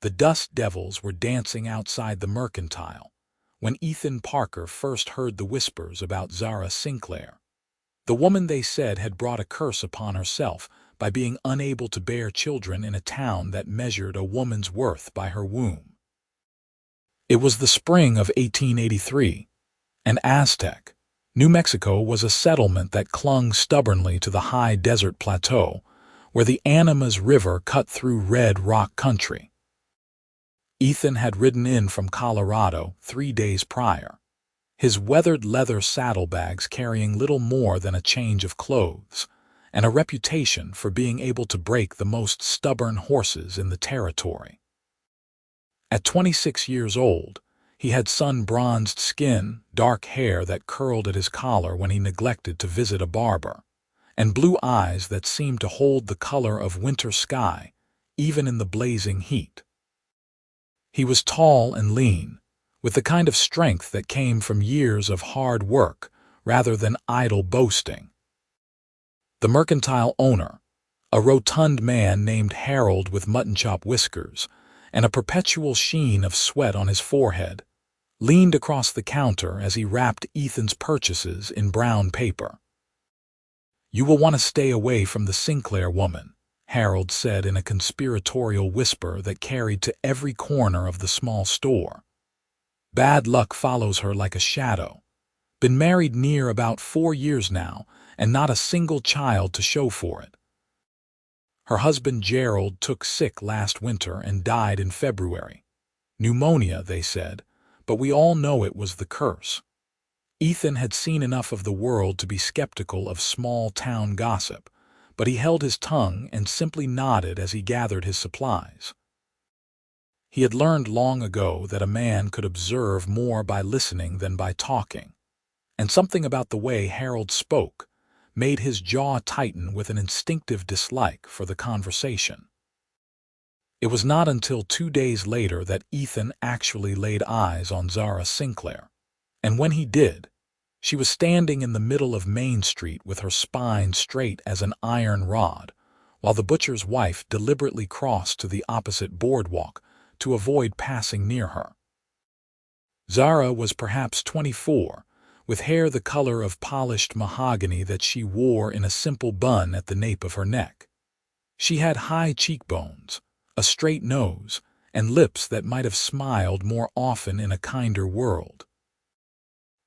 The dust devils were dancing outside the mercantile when Ethan Parker first heard the whispers about Zara Sinclair. The woman, they said, had brought a curse upon herself by being unable to bear children in a town that measured a woman's worth by her womb. It was the spring of 1883, and Aztec, New Mexico, was a settlement that clung stubbornly to the high desert plateau where the Animas River cut through red rock country. Ethan had ridden in from Colorado 3 days prior, his weathered leather saddlebags carrying little more than a change of clothes, and a reputation for being able to break the most stubborn horses in the territory. At 26 years old, he had sun-bronzed skin, dark hair that curled at his collar when he neglected to visit a barber, and blue eyes that seemed to hold the color of winter sky, even in the blazing heat. He was tall and lean, with the kind of strength that came from years of hard work rather than idle boasting. The mercantile owner, a rotund man named Harold with mutton-chop whiskers and a perpetual sheen of sweat on his forehead, leaned across the counter as he wrapped Ethan's purchases in brown paper. "You will want to stay away from the Sinclair woman," Harold said in a conspiratorial whisper that carried to every corner of the small store. "Bad luck follows her like a shadow. Been married near about 4 years now, and not a single child to show for it. Her husband Gerald took sick last winter and died in February. Pneumonia, they said, but we all know it was the curse." Ethan had seen enough of the world to be skeptical of small-town gossip, but he held his tongue and simply nodded as he gathered his supplies. He had learned long ago that a man could observe more by listening than by talking, and something about the way Harold spoke made his jaw tighten with an instinctive dislike for the conversation. It was not until 2 days later that Ethan actually laid eyes on Zara Sinclair, and when he did, she was standing in the middle of Main Street with her spine straight as an iron rod, while the butcher's wife deliberately crossed to the opposite boardwalk to avoid passing near her. Zara was perhaps 24, with hair the color of polished mahogany that she wore in a simple bun at the nape of her neck. She had high cheekbones, a straight nose, and lips that might have smiled more often in a kinder world.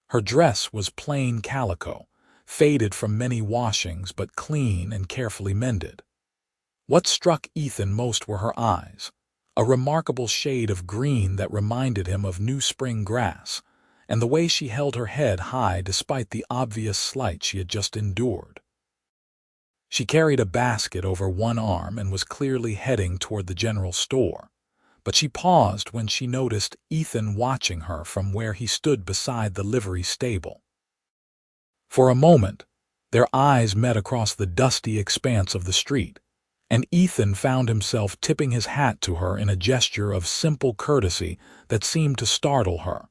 Her dress was plain calico, faded from many washings but clean and carefully mended. What struck Ethan most were her eyes, a remarkable shade of green that reminded him of new spring grass, and the way she held her head high despite the obvious slight she had just endured. She carried a basket over one arm and was clearly heading toward the general store, but she paused when she noticed Ethan watching her from where he stood beside the livery stable. For a moment, their eyes met across the dusty expanse of the street, and Ethan found himself tipping his hat to her in a gesture of simple courtesy that seemed to startle her.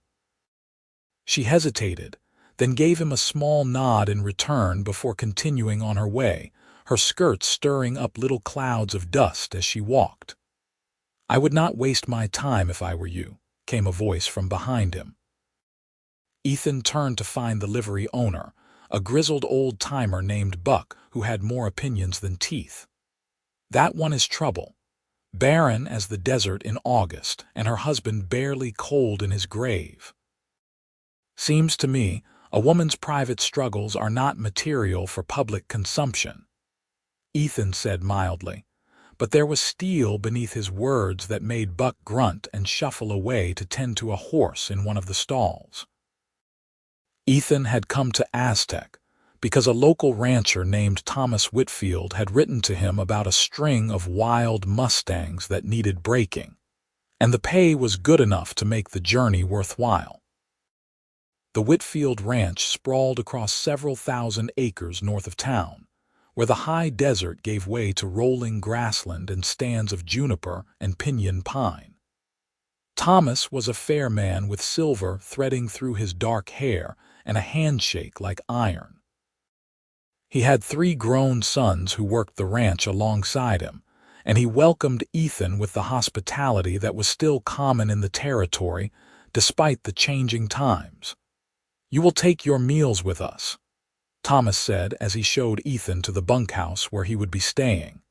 She hesitated, then gave him a small nod in return before continuing on her way, her skirts stirring up little clouds of dust as she walked. "I would not waste my time if I were you," came a voice from behind him. Ethan turned to find the livery owner, a grizzled old-timer named Buck who had more opinions than teeth. "That one is trouble. Barren as the desert in August, and her husband barely cold in his grave. Seems to me a woman's private struggles are not material for public consumption," Ethan said mildly, but there was steel beneath his words that made Buck grunt and shuffle away to tend to a horse in one of the stalls. Ethan had come to Aztec because a local rancher named Thomas Whitfield had written to him about a string of wild mustangs that needed breaking, and the pay was good enough to make the journey worthwhile. The Whitfield Ranch sprawled across several thousand acres north of town, where the high desert gave way to rolling grassland and stands of juniper and pinyon pine. Thomas was a fair man with silver threading through his dark hair and a handshake like iron. He had 3 grown sons who worked the ranch alongside him, and he welcomed Ethan with the hospitality that was still common in the territory despite the changing times. "You will take your meals with us," Thomas said as he showed Ethan to the bunkhouse where he would be staying.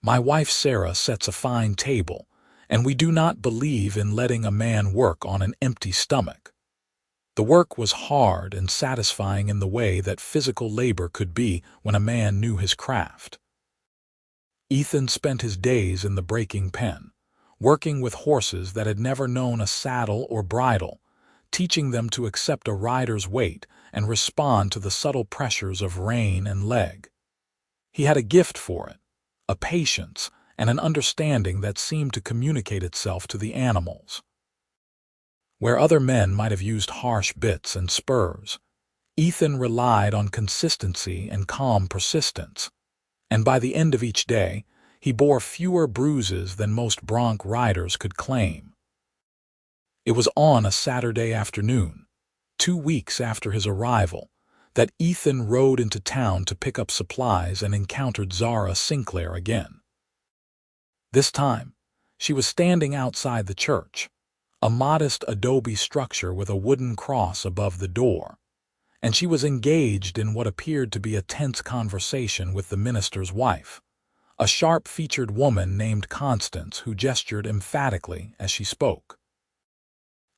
"My wife Sarah sets a fine table, and we do not believe in letting a man work on an empty stomach." The work was hard and satisfying in the way that physical labor could be when a man knew his craft. Ethan spent his days in the breaking pen, working with horses that had never known a saddle or bridle, teaching them to accept a rider's weight and respond to the subtle pressures of rein and leg. He had a gift for it, a patience and an understanding that seemed to communicate itself to the animals. Where other men might have used harsh bits and spurs, Ethan relied on consistency and calm persistence, and by the end of each day, he bore fewer bruises than most bronc riders could claim. It was on a Saturday afternoon, 2 weeks after his arrival, that Ethan rode into town to pick up supplies and encountered Zara Sinclair again. This time, she was standing outside the church, a modest adobe structure with a wooden cross above the door, and she was engaged in what appeared to be a tense conversation with the minister's wife, a sharp-featured woman named Constance who gestured emphatically as she spoke.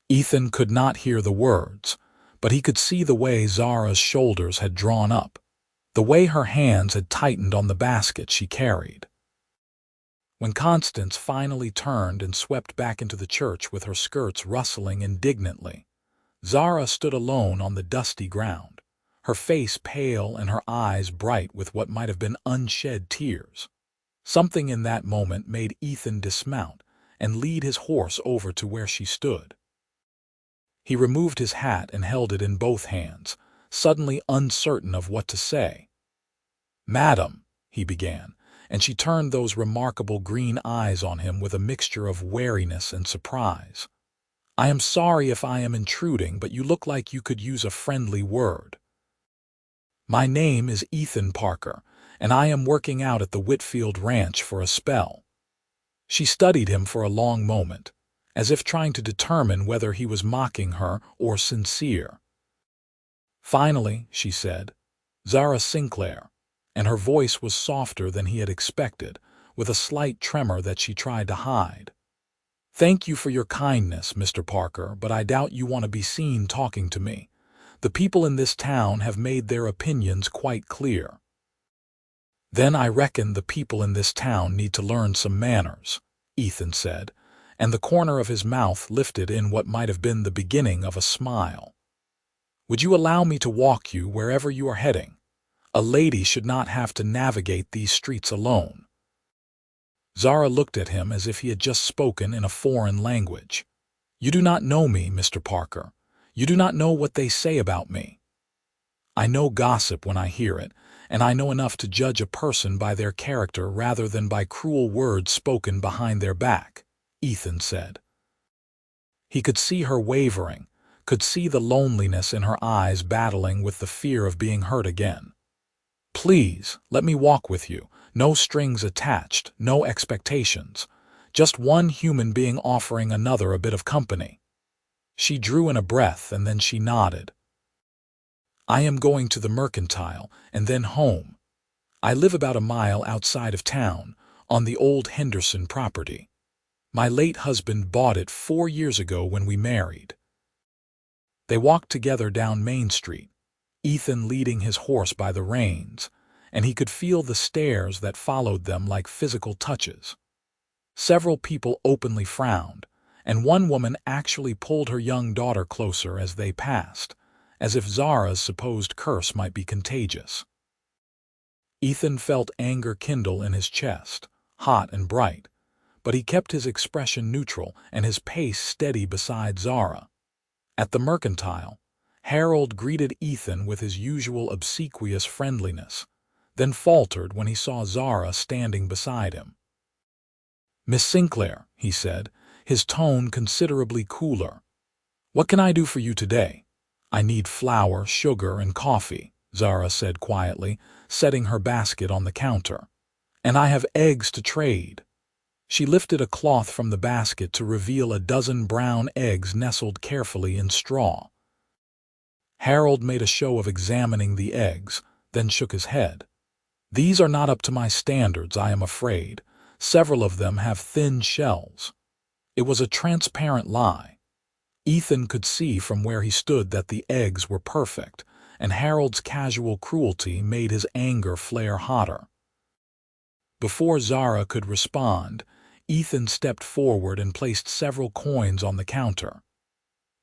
Ethan could not hear the words, but he could see the way Zara's shoulders had drawn up, the way her hands had tightened on the basket she carried. When Constance finally turned and swept back into the church with her skirts rustling indignantly, Zara stood alone on the dusty ground, her face pale and her eyes bright with what might have been unshed tears. Something in that moment made Ethan dismount and lead his horse over to where she stood. He removed his hat and held it in both hands, suddenly uncertain of what to say. "Madam," he began, and she turned those remarkable green eyes on him with a mixture of wariness and surprise. "I am sorry if I am intruding, but you look like you could use a friendly word. My name is Ethan Parker, and I am working out at the Whitfield Ranch for a spell." She studied him for a long moment, as if trying to determine whether he was mocking her or sincere. Finally, she said, "Zara Sinclair," and her voice was softer than he had expected, with a slight tremor that she tried to hide. "Thank you for your kindness, Mr. Parker, but I doubt you want to be seen talking to me. The people in this town have made their opinions quite clear." "Then I reckon the people in this town need to learn some manners," Ethan said, and the corner of his mouth lifted in what might have been the beginning of a smile. "Would you allow me to walk you wherever you are heading? A lady should not have to navigate these streets alone." Zara looked at him as if he had just spoken in a foreign language. "You do not know me, Mr. Parker. You do not know what they say about me." "I know gossip when I hear it, and I know enough to judge a person by their character rather than by cruel words spoken behind their back," Ethan said. He could see her wavering, could see the loneliness in her eyes battling with the fear of being hurt again. "Please, let me walk with you. No strings attached, no expectations. Just one human being offering another a bit of company." She drew in a breath and then she nodded. "I am going to the Mercantile and then home. I live about a mile outside of town, on the old Henderson property. My late husband bought it 4 years ago when we married." They walked together down Main Street, Ethan leading his horse by the reins, and he could feel the stares that followed them like physical touches. Several people openly frowned, and one woman actually pulled her young daughter closer as they passed, as if Zara's supposed curse might be contagious. Ethan felt anger kindle in his chest, hot and bright, but he kept his expression neutral and his pace steady beside Zara. At the Mercantile, Harold greeted Ethan with his usual obsequious friendliness, then faltered when he saw Zara standing beside him. "Miss Sinclair," he said, his tone considerably cooler. "What can I do for you today?" "I need flour, sugar, and coffee," Zara said quietly, setting her basket on the counter. And I have eggs to trade." She lifted a cloth from the basket to reveal a dozen brown eggs nestled carefully in straw. Harold made a show of examining the eggs, then shook his head. "These are not up to my standards, I am afraid. Several of them have thin shells." It was a transparent lie. Ethan could see from where he stood that the eggs were perfect, and Harold's casual cruelty made his anger flare hotter. Before Zara could respond, Ethan stepped forward and placed several coins on the counter.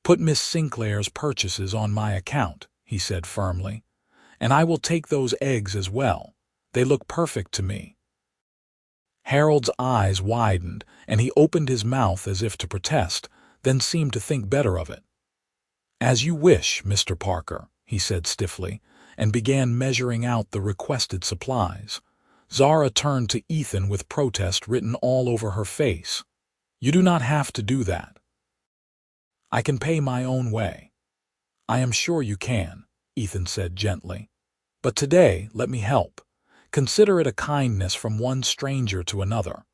"Put Miss Sinclair's purchases on my account," he said firmly, "and I will take those eggs as well. They look perfect to me." Harold's eyes widened, and he opened his mouth as if to protest, then seemed to think better of it. "As you wish, Mr. Parker," he said stiffly, and began measuring out the requested supplies. Zara turned to Ethan with protest written all over her face. "You do not have to do that. I can pay my own way." "I am sure you can," Ethan said gently. "But today, let me help. Consider it a kindness from one stranger to another."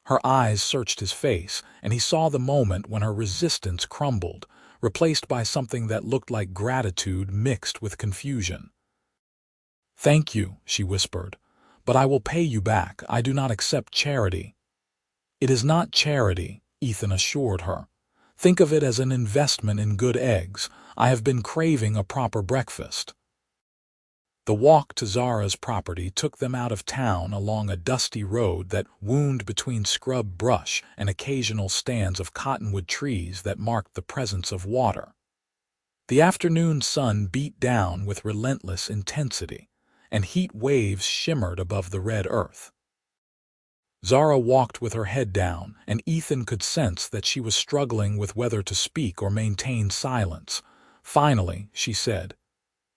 Her eyes searched his face, and he saw the moment when her resistance crumbled, replaced by something that looked like gratitude mixed with confusion. "Thank you," she whispered, "but I will pay you back. I do not accept charity." "It is not charity," Ethan assured her. "Think of it as an investment in good eggs. I have been craving a proper breakfast." The walk to Zara's property took them out of town along a dusty road that wound between scrub brush and occasional stands of cottonwood trees that marked the presence of water. The afternoon sun beat down with relentless intensity, and heat waves shimmered above the red earth. Zara walked with her head down, and Ethan could sense that she was struggling with whether to speak or maintain silence. Finally, she said,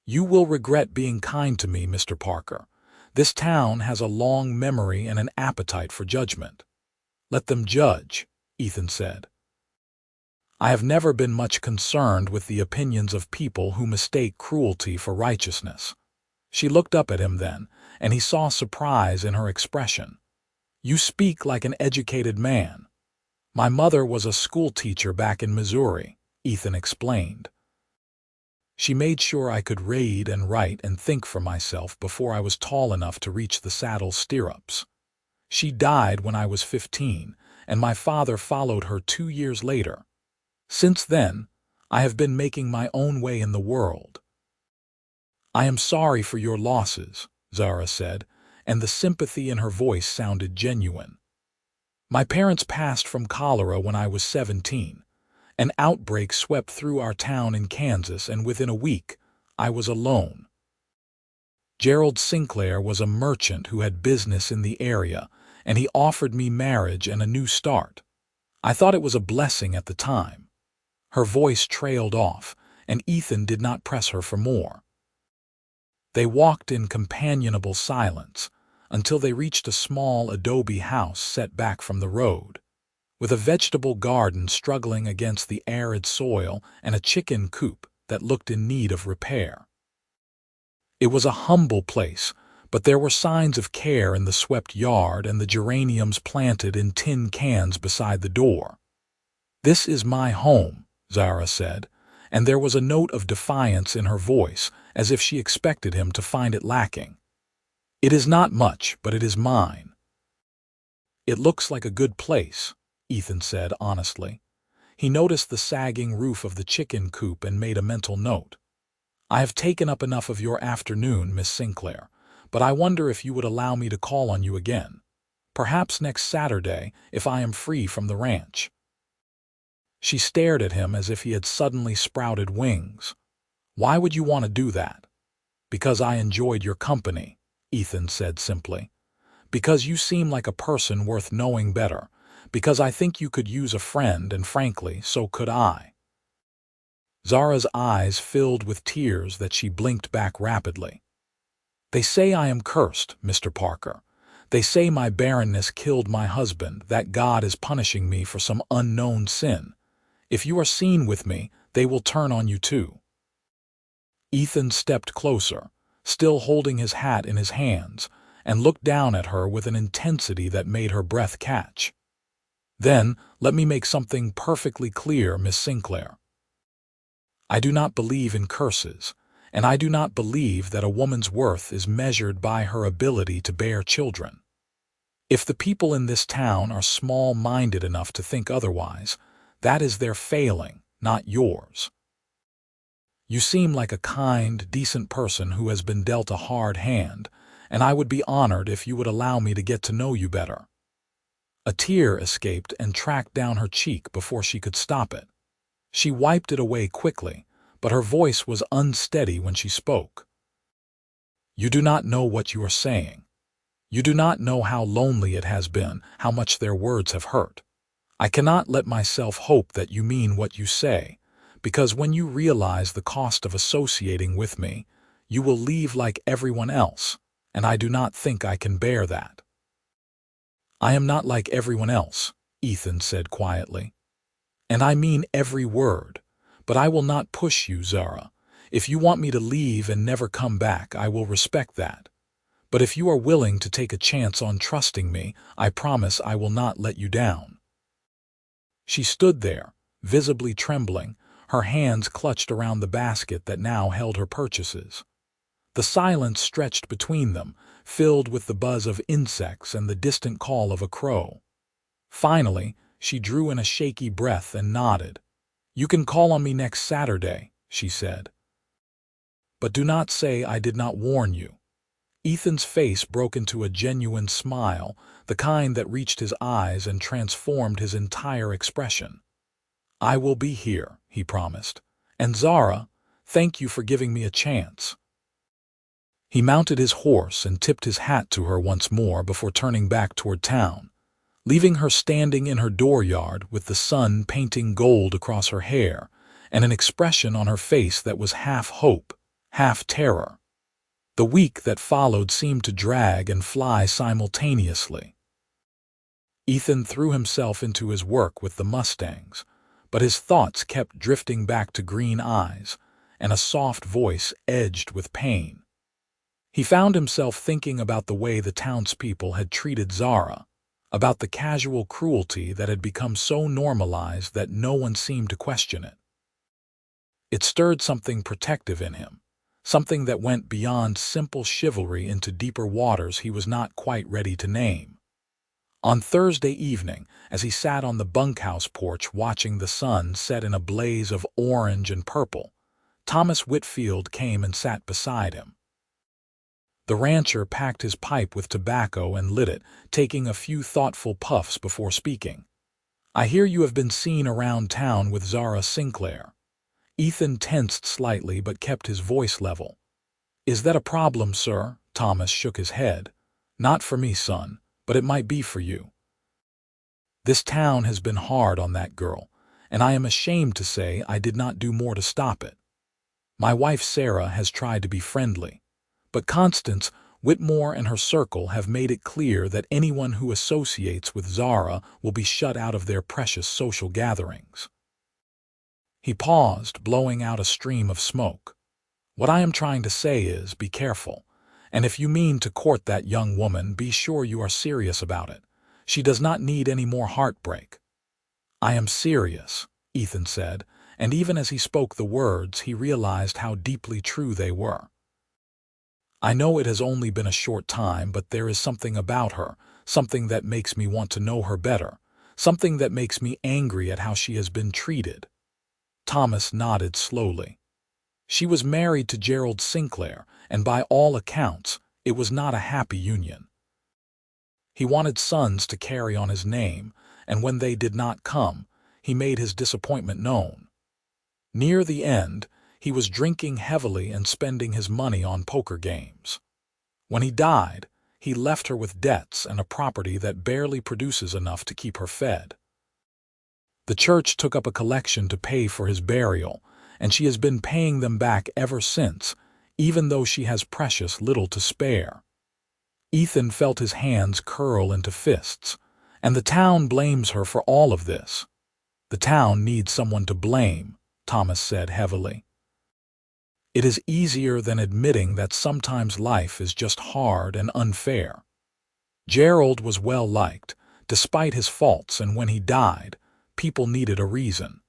"You will regret being kind to me, Mr. Parker. This town has a long memory and an appetite for judgment." "Let them judge," Ethan said. "I have never been much concerned with the opinions of people who mistake cruelty for righteousness." She looked up at him then, and he saw surprise in her expression. "You speak like an educated man." "My mother was a school teacher back in Missouri," Ethan explained. "She made sure I could read and write and think for myself before I was tall enough to reach the saddle stirrups. She died when I was 15, and my father followed her 2 years later. Since then, I have been making my own way in the world." "I am sorry for your losses," Zara said, and the sympathy in her voice sounded genuine. "My parents passed from cholera when I was 17. An outbreak swept through our town in Kansas, and within a week, I was alone. Gerald Sinclair was a merchant who had business in the area, and he offered me marriage and a new start. I thought it was a blessing at the time." Her voice trailed off, and Ethan did not press her for more. They walked in companionable silence until they reached a small adobe house set back from the road, with a vegetable garden struggling against the arid soil and a chicken coop that looked in need of repair. It was a humble place, but there were signs of care in the swept yard and the geraniums planted in tin cans beside the door. "This is my home," Zara said, and there was a note of defiance in her voice, as if she expected him to find it lacking. "It is not much, but it is mine." "It looks like a good place," Ethan said honestly. He noticed the sagging roof of the chicken coop and made a mental note. "I have taken up enough of your afternoon, Miss Sinclair, but I wonder if you would allow me to call on you again. Perhaps next Saturday, if I am free from the ranch." She stared at him as if he had suddenly sprouted wings. "Why would you want to do that?" "Because I enjoyed your company," Ethan said simply. "Because you seem like a person worth knowing better. Because I think you could use a friend, and frankly, so could I." Zara's eyes filled with tears that she blinked back rapidly. "They say I am cursed, Mr. Parker. They say my barrenness killed my husband, that God is punishing me for some unknown sin. If you are seen with me, they will turn on you too." Ethan stepped closer, still holding his hat in his hands, and looked down at her with an intensity that made her breath catch. "Then, let me make something perfectly clear, Miss Sinclair. I do not believe in curses, and I do not believe that a woman's worth is measured by her ability to bear children. If the people in this town are small-minded enough to think otherwise, that is their failing, not yours. You seem like a kind, decent person who has been dealt a hard hand, and I would be honored if you would allow me to get to know you better." A tear escaped and tracked down her cheek before she could stop it. She wiped it away quickly, but her voice was unsteady when she spoke. "You do not know what you are saying. You do not know how lonely it has been, how much their words have hurt. I cannot let myself hope that you mean what you say, because when you realize the cost of associating with me, you will leave like everyone else, and I do not think I can bear that." "I am not like everyone else," Ethan said quietly. "And I mean every word, but I will not push you, Zara. If you want me to leave and never come back, I will respect that. But if you are willing to take a chance on trusting me, I promise I will not let you down." She stood there, visibly trembling, her hands clutched around the basket that now held her purchases. The silence stretched between them, filled with the buzz of insects and the distant call of a crow. Finally, she drew in a shaky breath and nodded. "You can call on me next Saturday," she said. "But do not say I did not warn you." Ethan's face broke into a genuine smile, the kind that reached his eyes and transformed his entire expression. "I will be here," he promised. "And Zara, thank you for giving me a chance." He mounted his horse and tipped his hat to her once more before turning back toward town, leaving her standing in her dooryard with the sun painting gold across her hair and an expression on her face that was half hope, half terror. The week that followed seemed to drag and fly simultaneously. Ethan threw himself into his work with the Mustangs, but his thoughts kept drifting back to green eyes and a soft voice edged with pain. He found himself thinking about the way the townspeople had treated Zara, about the casual cruelty that had become so normalized that no one seemed to question it. It stirred something protective in him, something that went beyond simple chivalry into deeper waters he was not quite ready to name. On Thursday evening, as he sat on the bunkhouse porch watching the sun set in a blaze of orange and purple, Thomas Whitfield came and sat beside him. The rancher packed his pipe with tobacco and lit it, taking a few thoughtful puffs before speaking. "I hear you have been seen around town with Zara Sinclair." Ethan tensed slightly but kept his voice level. "Is that a problem, sir?" Thomas shook his head. "Not for me, son, but it might be for you. This town has been hard on that girl, and I am ashamed to say I did not do more to stop it. My wife Sarah has tried to be friendly, but Constance Whitmore and her circle have made it clear that anyone who associates with Zara will be shut out of their precious social gatherings." He paused, blowing out a stream of smoke. "What I am trying to say is, be careful, and if you mean to court that young woman, be sure you are serious about it. She does not need any more heartbreak." "I am serious," Ethan said, and even as he spoke the words, he realized how deeply true they were. "I know it has only been a short time, but there is something about her, something that makes me want to know her better, something that makes me angry at how she has been treated." Thomas nodded slowly. She was married to Gerald Sinclair, and by all accounts, it was not a happy union. He wanted sons to carry on his name, and when they did not come, he made his disappointment known. Near the end, he was drinking heavily and spending his money on poker games. When he died, he left her with debts and a property that barely produces enough to keep her fed. The church took up a collection to pay for his burial, and she has been paying them back ever since, even though she has precious little to spare. Ethan felt his hands curl into fists, and the town blames her for all of this. "The town needs someone to blame," Thomas said heavily. It is easier than admitting that sometimes life is just hard and unfair. Gerald was well liked, despite his faults, and when he died, people needed a reason.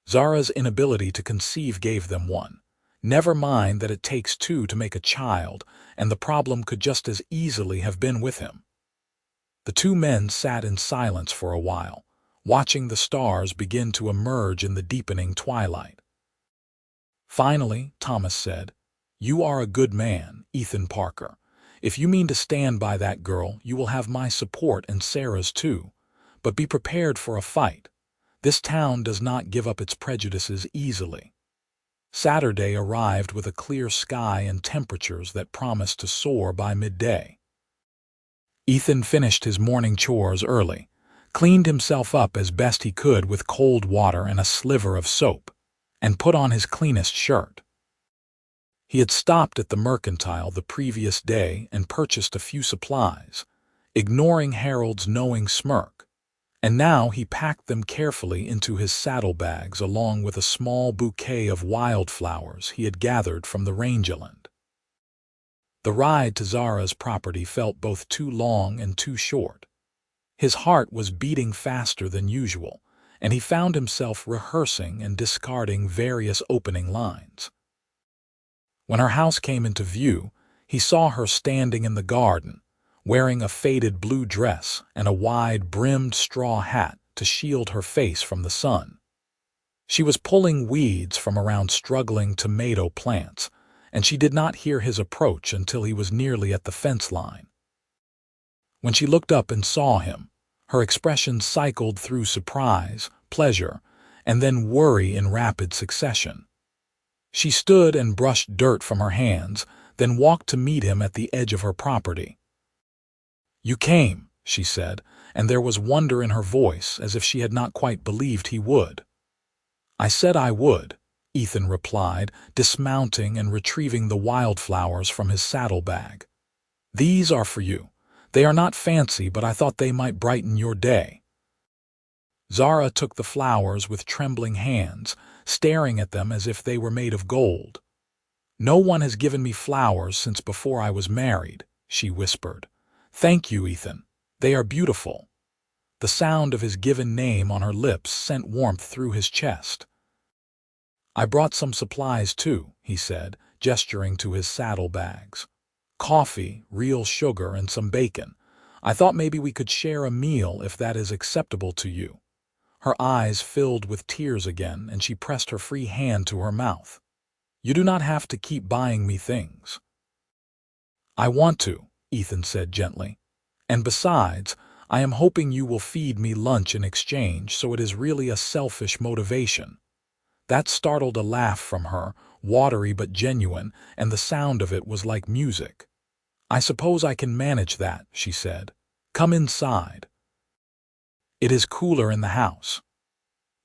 Zara's inability to conceive gave them one. Never mind that it takes two to make a child, and the problem could just as easily have been with him. The two men sat in silence for a while, watching the stars begin to emerge in the deepening twilight. Finally, Thomas said, "You are a good man, Ethan Parker. If you mean to stand by that girl, you will have my support and Sarah's too. But be prepared for a fight. This town does not give up its prejudices easily." Saturday arrived with a clear sky and temperatures that promised to soar by midday. Ethan finished his morning chores early, cleaned himself up as best he could with cold water and a sliver of soap, and put on his cleanest shirt. He had stopped at the mercantile the previous day and purchased a few supplies, ignoring Harold's knowing smirk, and now he packed them carefully into his saddlebags along with a small bouquet of wildflowers he had gathered from the rangeland. The ride to Zara's property felt both too long and too short. His heart was beating faster than usual, and he found himself rehearsing and discarding various opening lines. When her house came into view, he saw her standing in the garden, wearing a faded blue dress and a wide-brimmed straw hat to shield her face from the sun. She was pulling weeds from around struggling tomato plants, and she did not hear his approach until he was nearly at the fence line. When she looked up and saw him, her expression cycled through surprise, pleasure, and then worry in rapid succession. She stood and brushed dirt from her hands, then walked to meet him at the edge of her property. "You came," she said, and there was wonder in her voice as if she had not quite believed he would. "I said I would," Ethan replied, dismounting and retrieving the wildflowers from his saddlebag. "These are for you. They are not fancy, but I thought they might brighten your day." Zara took the flowers with trembling hands, staring at them as if they were made of gold. "No one has given me flowers since before I was married," she whispered. "Thank you, Ethan. They are beautiful." The sound of his given name on her lips sent warmth through his chest. "I brought some supplies too," he said, gesturing to his saddlebags. "Coffee, real sugar, and some bacon. I thought maybe we could share a meal if that is acceptable to you." Her eyes filled with tears again, and she pressed her free hand to her mouth. "You do not have to keep buying me things." "I want to," Ethan said gently. "And besides, I am hoping you will feed me lunch in exchange, so it is really a selfish motivation." That startled a laugh from her, watery but genuine, and the sound of it was like music. "I suppose I can manage that," she said. "Come inside. It is cooler in the house."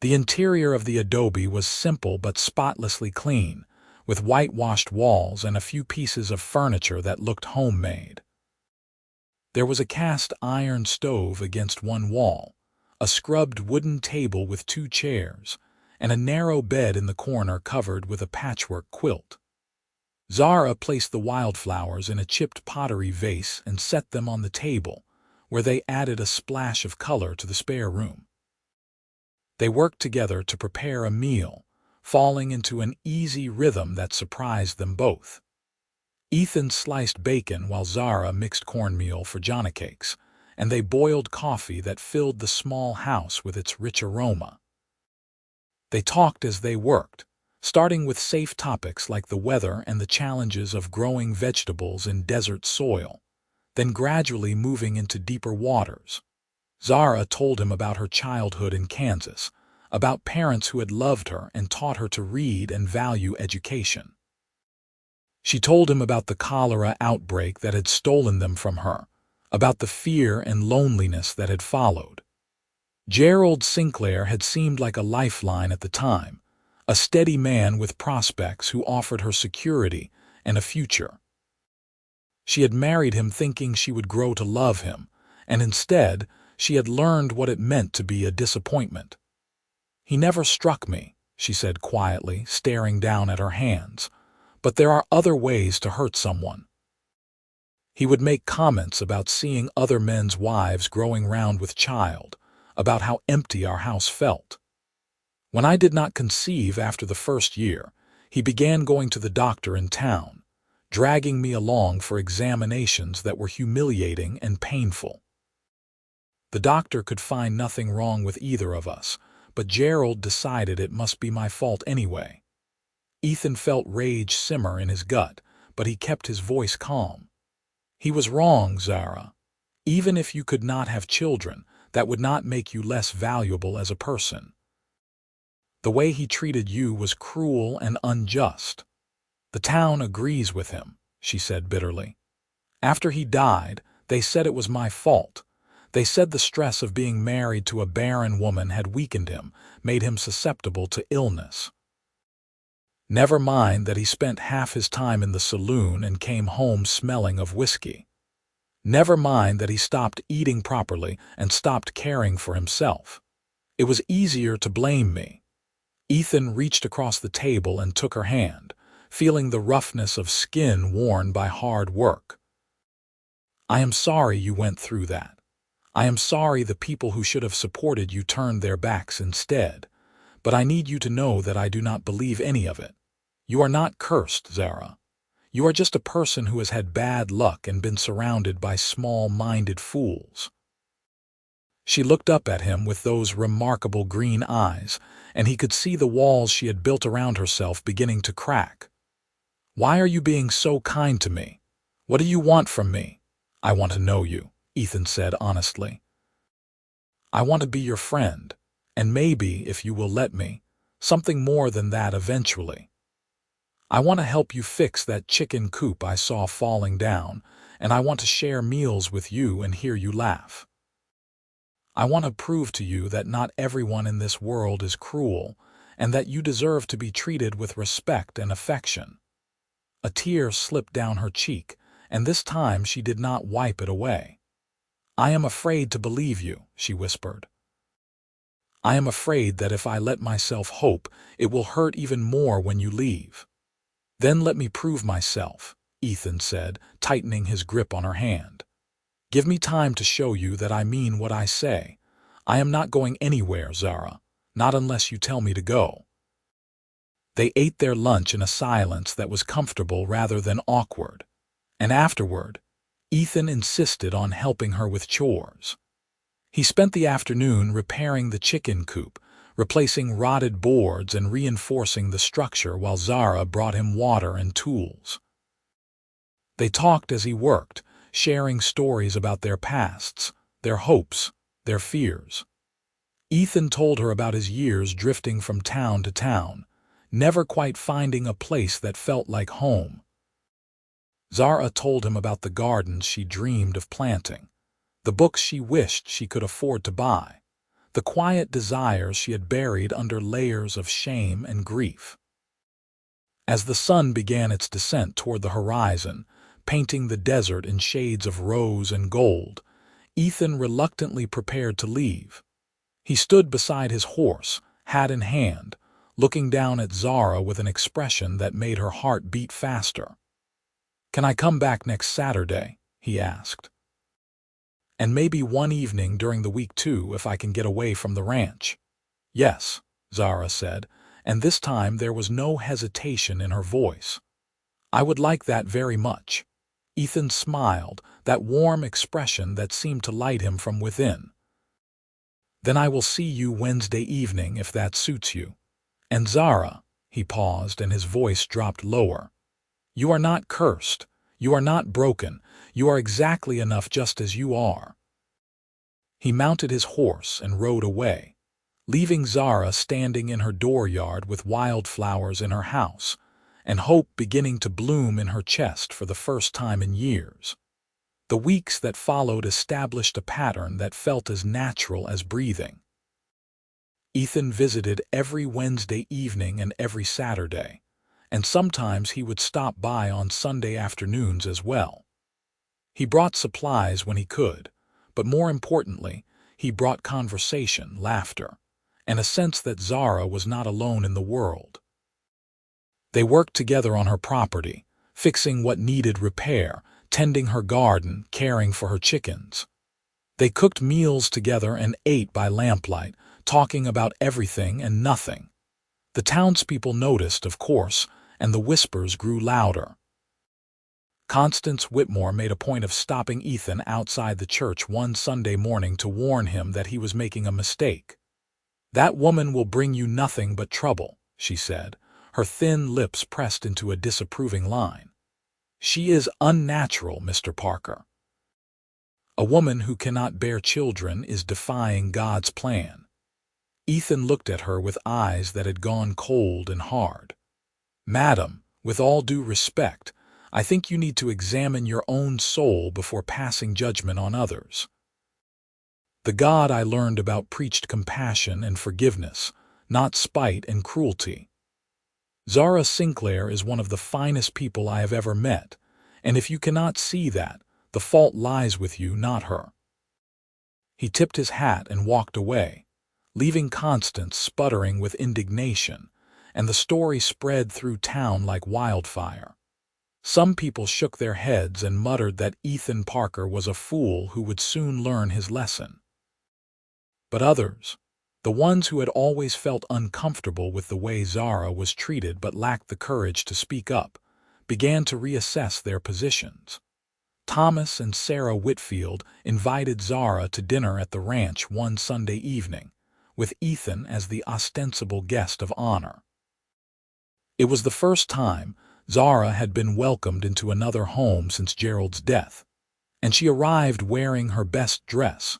The interior of the adobe was simple but spotlessly clean, with whitewashed walls and a few pieces of furniture that looked homemade. There was a cast iron stove against one wall, a scrubbed wooden table with 2 chairs, and a narrow bed in the corner covered with a patchwork quilt. Zara placed the wildflowers in a chipped pottery vase and set them on the table, where they added a splash of color to the spare room. They worked together to prepare a meal, falling into an easy rhythm that surprised them both. Ethan sliced bacon while Zara mixed cornmeal for Johnny cakes, and they boiled coffee that filled the small house with its rich aroma. They talked as they worked, starting with safe topics like the weather and the challenges of growing vegetables in desert soil, then gradually moving into deeper waters. Zara told him about her childhood in Kansas, about parents who had loved her and taught her to read and value education. She told him about the cholera outbreak that had stolen them from her, about the fear and loneliness that had followed. Zara Sinclair had seemed like a lifeline at the time, a steady man with prospects who offered her security and a future. She had married him thinking she would grow to love him, and instead she had learned what it meant to be a disappointment. "He never struck me," she said quietly, staring down at her hands. "But there are other ways to hurt someone." He would make comments about seeing other men's wives growing round with child, about how empty our house felt. When I did not conceive after the first year, he began going to the doctor in town, dragging me along for examinations that were humiliating and painful. The doctor could find nothing wrong with either of us, but Gerald decided it must be my fault anyway. Ethan felt rage simmer in his gut, but he kept his voice calm. "He was wrong, Zara. Even if you could not have children, that would not make you less valuable as a person. The way he treated you was cruel and unjust. The town agrees with him," she said bitterly. "After he died, they said it was my fault. They said the stress of being married to a barren woman had weakened him, made him susceptible to illness. Never mind that he spent half his time in the saloon and came home smelling of whiskey. Never mind that he stopped eating properly and stopped caring for himself. It was easier to blame me." Ethan reached across the table and took her hand, feeling the roughness of skin worn by hard work. "I am sorry you went through that. I am sorry the people who should have supported you turned their backs instead. But I need you to know that I do not believe any of it. You are not cursed, Zara. You are just a person who has had bad luck and been surrounded by small-minded fools." She looked up at him with those remarkable green eyes, and he could see the walls she had built around herself beginning to crack. "Why are you being so kind to me? What do you want from me?" "I want to know you," Ethan said honestly. "I want to be your friend, and maybe, if you will let me, something more than that eventually. I want to help you fix that chicken coop I saw falling down, and I want to share meals with you and hear you laugh. I want to prove to you that not everyone in this world is cruel, and that you deserve to be treated with respect and affection." A tear slipped down her cheek, and this time she did not wipe it away. "I am afraid to believe you," she whispered. "I am afraid that if I let myself hope, it will hurt even more when you leave." "Then let me prove myself," Ethan said, tightening his grip on her hand. "Give me time to show you that I mean what I say. I am not going anywhere, Zara, not unless you tell me to go." They ate their lunch in a silence that was comfortable rather than awkward, and afterward, Ethan insisted on helping her with chores. He spent the afternoon repairing the chicken coop, replacing rotted boards and reinforcing the structure while Zara brought him water and tools. They talked as he worked, sharing stories about their pasts, their hopes, their fears. Ethan told her about his years drifting from town to town, never quite finding a place that felt like home. Zara told him about the gardens she dreamed of planting, the books she wished she could afford to buy, the quiet desires she had buried under layers of shame and grief. As the sun began its descent toward the horizon, painting the desert in shades of rose and gold, Ethan reluctantly prepared to leave. He stood beside his horse, hat in hand, looking down at Zara with an expression that made her heart beat faster. "Can I come back next Saturday?" he asked. "And maybe one evening during the week too, if I can get away from the ranch." "Yes," Zara said, and this time there was no hesitation in her voice. "I would like that very much." Ethan smiled, that warm expression that seemed to light him from within. "Then I will see you Wednesday evening if that suits you. And Zara," he paused and his voice dropped lower, "you are not cursed, you are not broken, you are exactly enough just as you are." He mounted his horse and rode away, leaving Zara standing in her dooryard with wildflowers in her house, and hope beginning to bloom in her chest for the first time in years. The weeks that followed established a pattern that felt as natural as breathing. Ethan visited every Wednesday evening and every Saturday, and sometimes he would stop by on Sunday afternoons as well. He brought supplies when he could, but more importantly, he brought conversation, laughter, and a sense that Zara was not alone in the world. They worked together on her property, fixing what needed repair, tending her garden, caring for her chickens. They cooked meals together and ate by lamplight, talking about everything and nothing. The townspeople noticed, of course, and the whispers grew louder. Constance Whitmore made a point of stopping Ethan outside the church one Sunday morning to warn him that he was making a mistake. "That woman will bring you nothing but trouble," she said, her thin lips pressed into a disapproving line. "She is unnatural, Mr. Parker. A woman who cannot bear children is defying God's plan." Ethan looked at her with eyes that had gone cold and hard. "Madam, with all due respect, I think you need to examine your own soul before passing judgment on others. The God I learned about preached compassion and forgiveness, not spite and cruelty. Zara Sinclair is one of the finest people I have ever met, and if you cannot see that, the fault lies with you, not her." He tipped his hat and walked away, leaving Constance sputtering with indignation, and the story spread through town like wildfire. Some people shook their heads and muttered that Ethan Parker was a fool who would soon learn his lesson. But others, the ones who had always felt uncomfortable with the way Zara was treated but lacked the courage to speak up, began to reassess their positions. Thomas and Sarah Whitfield invited Zara to dinner at the ranch one Sunday evening, with Ethan as the ostensible guest of honor. It was the first time Zara had been welcomed into another home since Gerald's death, and she arrived wearing her best dress,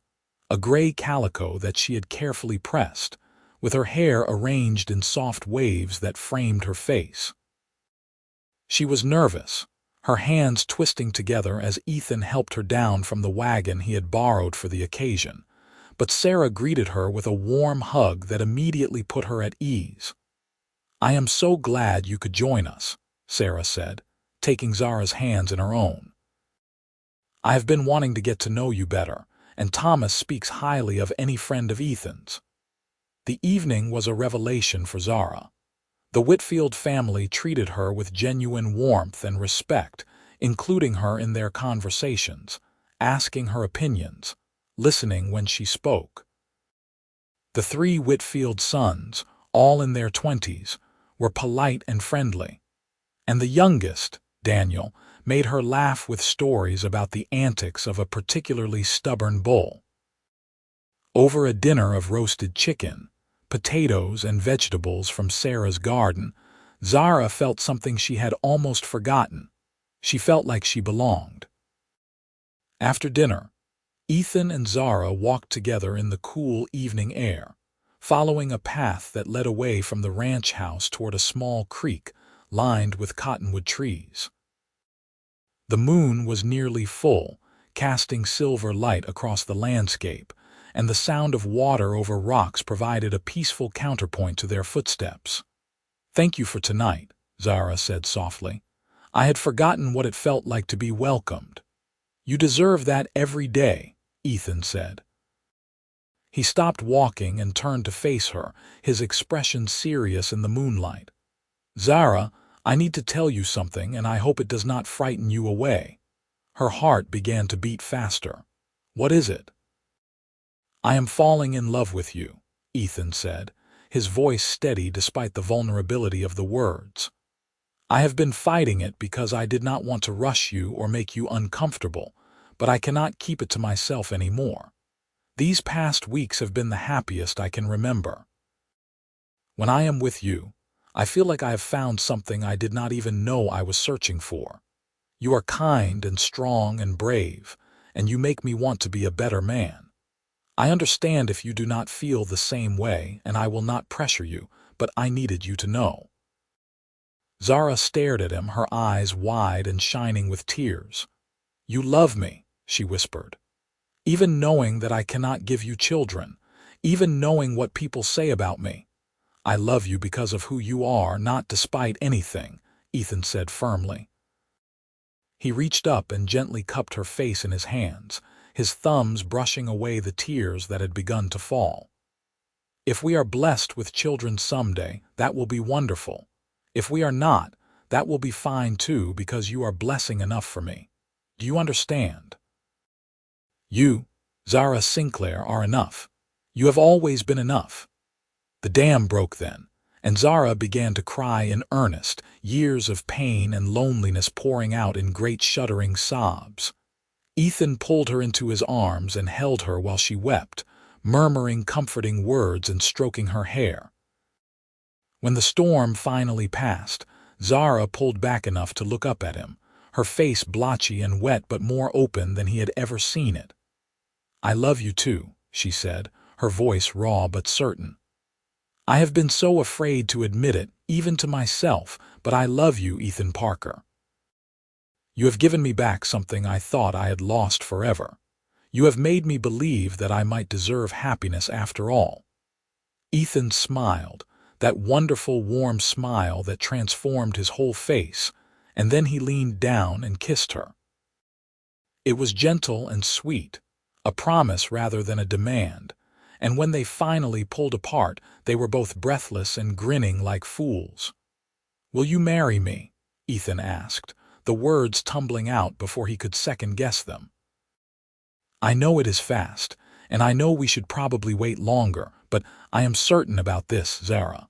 a gray calico that she had carefully pressed, with her hair arranged in soft waves that framed her face. She was nervous, her hands twisting together as Ethan helped her down from the wagon he had borrowed for the occasion, but Sarah greeted her with a warm hug that immediately put her at ease. "I am so glad you could join us," Sarah said, taking Zara's hands in her own. "I have been wanting to get to know you better, and Thomas speaks highly of any friend of Ethan's." The evening was a revelation for Zara. The Whitfield family treated her with genuine warmth and respect, including her in their conversations, asking her opinions, listening when she spoke. The three Whitfield sons, all in their 20s, were polite and friendly, and the youngest, Daniel, made her laugh with stories about the antics of a particularly stubborn bull. Over a dinner of roasted chicken, potatoes and vegetables from Sarah's garden, Zara felt something she had almost forgotten. She felt like she belonged. After dinner, Ethan and Zara walked together in the cool evening air, following a path that led away from the ranch house toward a small creek lined with cottonwood trees. The moon was nearly full, casting silver light across the landscape, and the sound of water over rocks provided a peaceful counterpoint to their footsteps. "Thank you for tonight," Zara said softly. "I had forgotten what it felt like to be welcomed." "You deserve that every day," Ethan said. He stopped walking and turned to face her, his expression serious in the moonlight. "Zara, I need to tell you something, and I hope it does not frighten you away." Her heart began to beat faster. "What is it?" "I am falling in love with you," Ethan said, his voice steady despite the vulnerability of the words. "I have been fighting it because I did not want to rush you or make you uncomfortable, but I cannot keep it to myself anymore. These past weeks have been the happiest I can remember. When I am with you, I feel like I have found something I did not even know I was searching for. You are kind and strong and brave, and you make me want to be a better man. I understand if you do not feel the same way, and I will not pressure you, but I needed you to know." Zara stared at him, her eyes wide and shining with tears. "You love me," she whispered. "Even knowing that I cannot give you children, even knowing what people say about me. I love you because of who you are, not despite anything," Ethan said firmly. He reached up and gently cupped her face in his hands, his thumbs brushing away the tears that had begun to fall. If we are blessed with children someday, that will be wonderful. If we are not, that will be fine too, because you are blessing enough for me. Do you understand? You, Zara Sinclair, are enough. You have always been enough. The dam broke then, and Zara began to cry in earnest, years of pain and loneliness pouring out in great shuddering sobs. Ethan pulled her into his arms and held her while she wept, murmuring comforting words and stroking her hair. When the storm finally passed, Zara pulled back enough to look up at him, her face blotchy and wet but more open than he had ever seen it. "I love you too," she said, her voice raw but certain. "I have been so afraid to admit it, even to myself, but I love you, Ethan Parker. You have given me back something I thought I had lost forever. You have made me believe that I might deserve happiness after all." Ethan smiled, that wonderful warm smile that transformed his whole face, and then he leaned down and kissed her. It was gentle and sweet, a promise rather than a demand, and when they finally pulled apart, they were both breathless and grinning like fools. "Will you marry me?" Ethan asked, the words tumbling out before he could second-guess them. "I know it is fast, and I know we should probably wait longer, but I am certain about this, Zara.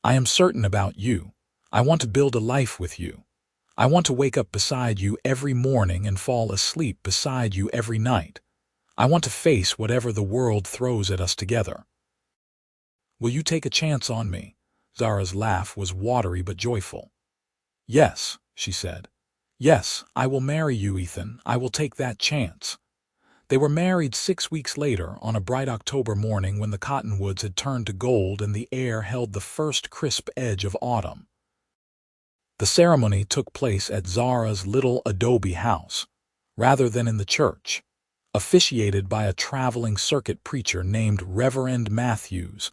I am certain about you. I want to build a life with you. I want to wake up beside you every morning and fall asleep beside you every night. I want to face whatever the world throws at us together. Will you take a chance on me?" Zara's laugh was watery but joyful. "Yes," she said. "Yes, I will marry you, Ethan. I will take that chance." They were married 6 weeks later on a bright October morning when the cottonwoods had turned to gold and the air held the first crisp edge of autumn. The ceremony took place at Zara's little adobe house, rather than in the church, officiated by a traveling circuit preacher named Reverend Matthews,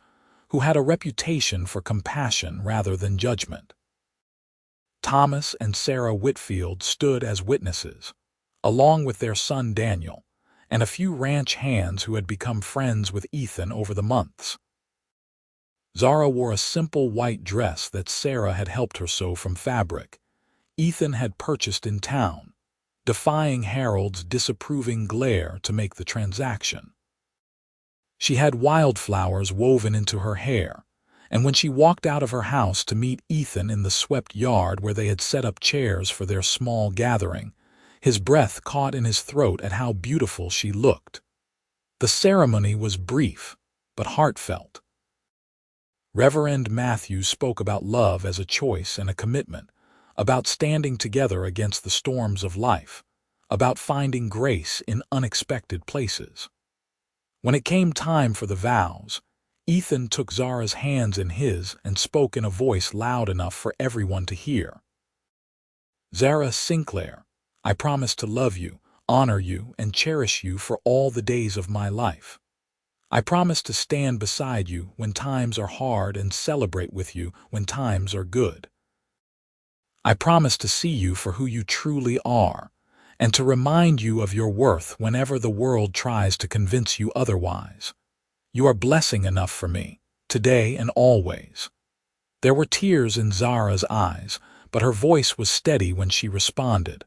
who had a reputation for compassion rather than judgment. Thomas and Sarah Whitfield stood as witnesses, along with their son Daniel, and a few ranch hands who had become friends with Ethan over the months. Zara wore a simple white dress that Sarah had helped her sew from fabric Ethan had purchased in town, defying Harold's disapproving glare to make the transaction. She had wildflowers woven into her hair, and when she walked out of her house to meet Ethan in the swept yard where they had set up chairs for their small gathering, his breath caught in his throat at how beautiful she looked. The ceremony was brief, but heartfelt. Reverend Matthews spoke about love as a choice and a commitment, about standing together against the storms of life, about finding grace in unexpected places. When it came time for the vows, Ethan took Zara's hands in his and spoke in a voice loud enough for everyone to hear. "Zara Sinclair, I promise to love you, honor you, and cherish you for all the days of my life. I promise to stand beside you when times are hard and celebrate with you when times are good. I promise to see you for who you truly are, and to remind you of your worth whenever the world tries to convince you otherwise. You are blessing enough for me, today and always." There were tears in Zara's eyes, but her voice was steady when she responded.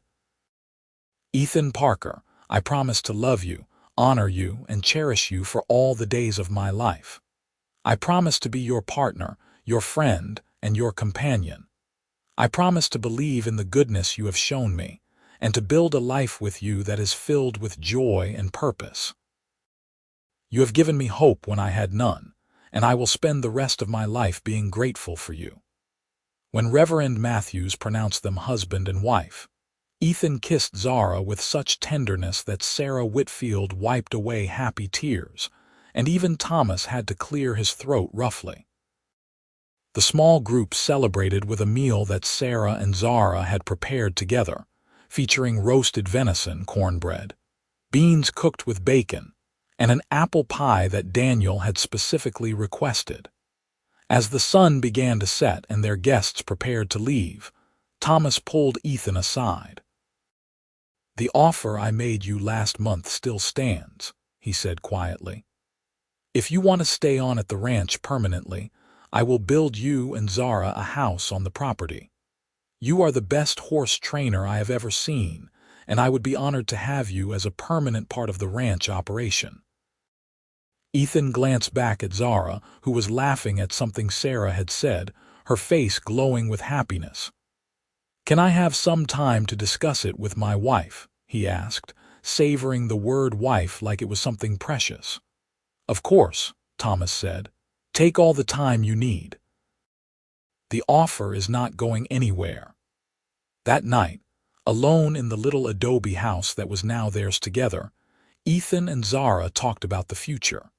"Ethan Parker, I promise to love you, honor you, and cherish you for all the days of my life. I promise to be your partner, your friend, and your companion. I promise to believe in the goodness you have shown me, and to build a life with you that is filled with joy and purpose. You have given me hope when I had none, and I will spend the rest of my life being grateful for you." When Reverend Matthews pronounced them husband and wife, Ethan kissed Zara with such tenderness that Sarah Whitfield wiped away happy tears, and even Thomas had to clear his throat roughly. The small group celebrated with a meal that Sarah and Zara had prepared together, featuring roasted venison cornbread, beans cooked with bacon, and an apple pie that Daniel had specifically requested. As the sun began to set and their guests prepared to leave, Thomas pulled Ethan aside. "The offer I made you last month still stands," he said quietly. If you want to stay on at the ranch permanently, I will build you and Zara a house on the property. You are the best horse trainer I have ever seen, and I would be honored to have you as a permanent part of the ranch operation." Ethan glanced back at Zara, who was laughing at something Sarah had said, her face glowing with happiness. "Can I have some time to discuss it with my wife?" he asked, savoring the word wife like it was something precious. "Of course," Thomas said. "Take all the time you need. The offer is not going anywhere." That night, alone in the little adobe house that was now theirs together, Ethan and Zara talked about the future.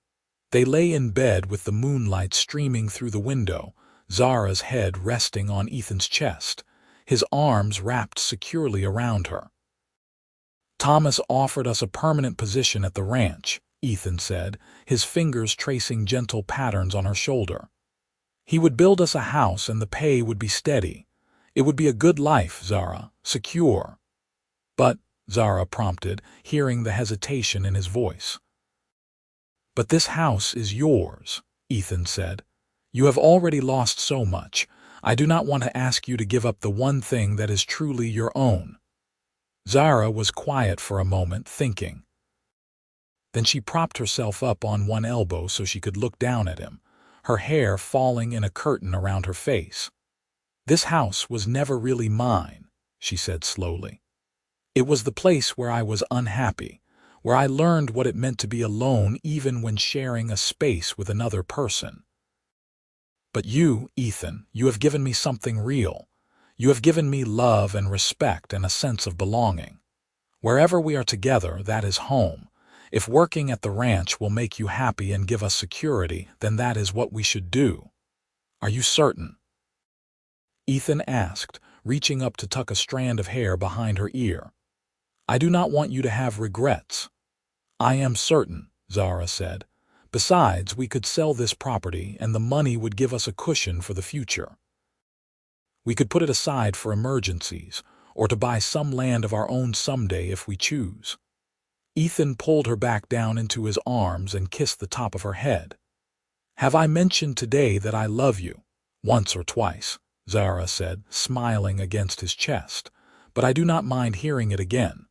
They lay in bed with the moonlight streaming through the window, Zara's head resting on Ethan's chest, his arms wrapped securely around her. "Thomas offered us a permanent position at the ranch," Ethan said, his fingers tracing gentle patterns on her shoulder. "He would build us a house and the pay would be steady. It would be a good life, Zara, secure." "But," Zara prompted, hearing the hesitation in his voice. "But this house is yours," Ethan said. "You have already lost so much. I do not want to ask you to give up the one thing that is truly your own." Zara was quiet for a moment, thinking. Then she propped herself up on one elbow so she could look down at him, her hair falling in a curtain around her face. "This house was never really mine," she said slowly. "It was the place where I was unhappy, where I learned what it meant to be alone even when sharing a space with another person. But you, Ethan, you have given me something real. You have given me love and respect and a sense of belonging. Wherever we are together, that is home. If working at the ranch will make you happy and give us security, then that is what we should do. Are you certain?" Ethan asked, reaching up to tuck a strand of hair behind her ear. "I do not want you to have regrets." "I am certain," Zara said. "Besides, we could sell this property and the money would give us a cushion for the future. We could put it aside for emergencies, or to buy some land of our own someday if we choose." Ethan pulled her back down into his arms and kissed the top of her head. "Have I mentioned today that I love you?" "Once or twice," Zara said, smiling against his chest, "but I do not mind hearing it again."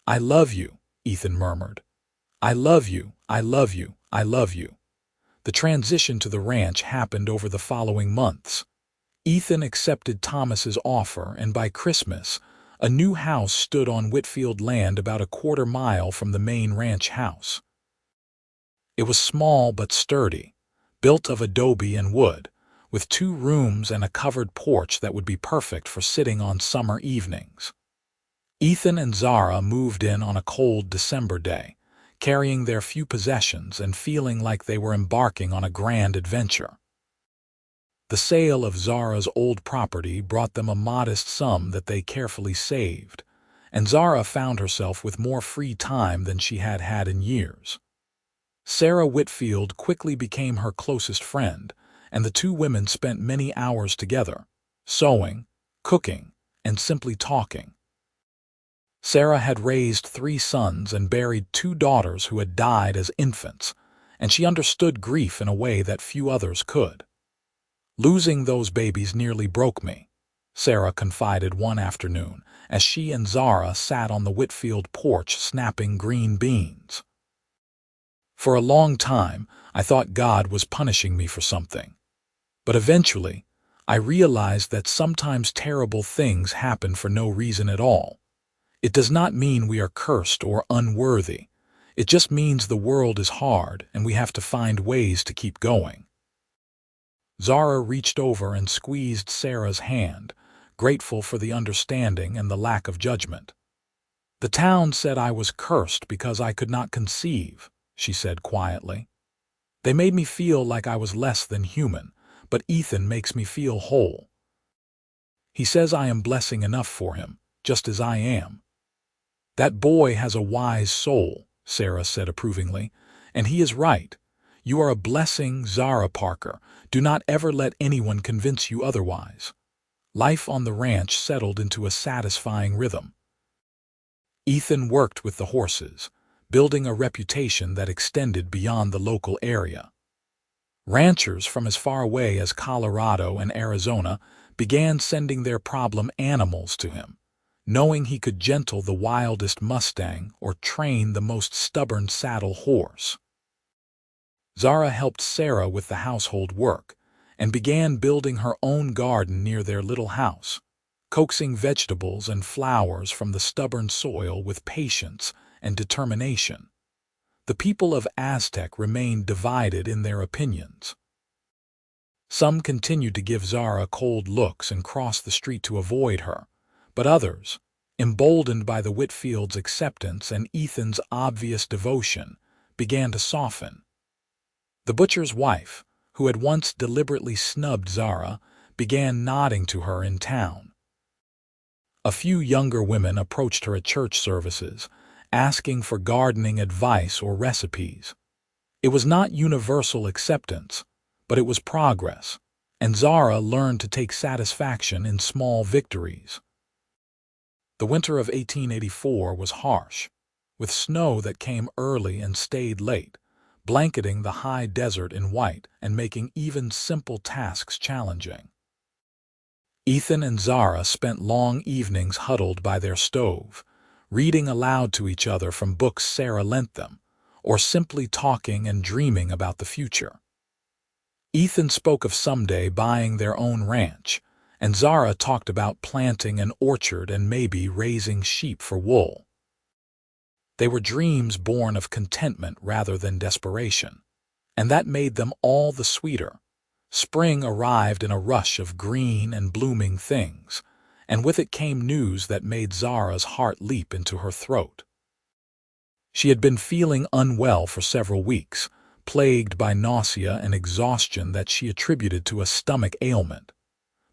"I love you," Ethan murmured. "I love you, I love you, I love you." The transition to the ranch happened over the following months. Ethan accepted Thomas's offer, and by Christmas, a new house stood on Whitfield land about a quarter-mile from the main ranch house. It was small but sturdy, built of adobe and wood, with 2 rooms and a covered porch that would be perfect for sitting on summer evenings. Ethan and Zara moved in on a cold December day, carrying their few possessions and feeling like they were embarking on a grand adventure. The sale of Zara's old property brought them a modest sum that they carefully saved, and Zara found herself with more free time than she had had in years. Sarah Whitfield quickly became her closest friend, and the 2 women spent many hours together, sewing, cooking, and simply talking. Sarah had raised 3 sons and buried 2 daughters who had died as infants, and she understood grief in a way that few others could. "Losing those babies nearly broke me," Sarah confided one afternoon as she and Zara sat on the Whitfield porch snapping green beans. "For a long time, I thought God was punishing me for something. But eventually, I realized that sometimes terrible things happen for no reason at all. It does not mean we are cursed or unworthy. It just means the world is hard and we have to find ways to keep going." Zara reached over and squeezed Sarah's hand, grateful for the understanding and the lack of judgment. "The town said I was cursed because I could not conceive," she said quietly. "They made me feel like I was less than human, but Ethan makes me feel whole. He says I am blessing enough for him, just as I am." "That boy has a wise soul," Sarah said approvingly, "and he is right. You are a blessing, Zara Parker. Do not ever let anyone convince you otherwise." Life on the ranch settled into a satisfying rhythm. Ethan worked with the horses, building a reputation that extended beyond the local area. Ranchers from as far away as Colorado and Arizona began sending their problem animals to him, knowing he could gentle the wildest Mustang or train the most stubborn saddle horse. Zara helped Sarah with the household work and began building her own garden near their little house, coaxing vegetables and flowers from the stubborn soil with patience and determination. The people of Aztec remained divided in their opinions. Some continued to give Zara cold looks and cross the street to avoid her, but others, emboldened by the Whitfields' acceptance and Ethan's obvious devotion, began to soften. The butcher's wife, who had once deliberately snubbed Zara, began nodding to her in town. A few younger women approached her at church services, asking for gardening advice or recipes. It was not universal acceptance, but it was progress, and Zara learned to take satisfaction in small victories. The winter of 1884 was harsh, with snow that came early and stayed late, blanketing the high desert in white and making even simple tasks challenging. Ethan and Zara spent long evenings huddled by their stove, reading aloud to each other from books Sarah lent them, or simply talking and dreaming about the future. Ethan spoke of someday buying their own ranch, and Zara talked about planting an orchard and maybe raising sheep for wool. They were dreams born of contentment rather than desperation, and that made them all the sweeter. Spring arrived in a rush of green and blooming things, and with it came news that made Zara's heart leap into her throat. She had been feeling unwell for several weeks, plagued by nausea and exhaustion that she attributed to a stomach ailment.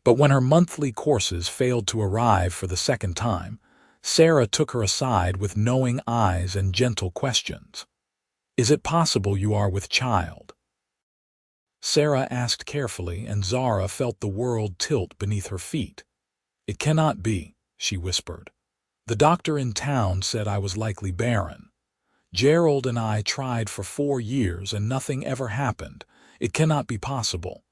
But when her monthly courses failed to arrive for the second time, Sarah took her aside with knowing eyes and gentle questions. "Is it possible you are with child?" Sarah asked carefully, and Zara felt the world tilt beneath her feet. "It cannot be," she whispered. "The doctor in town said I was likely barren. Gerald and I tried for 4 years and nothing ever happened. It cannot be possible."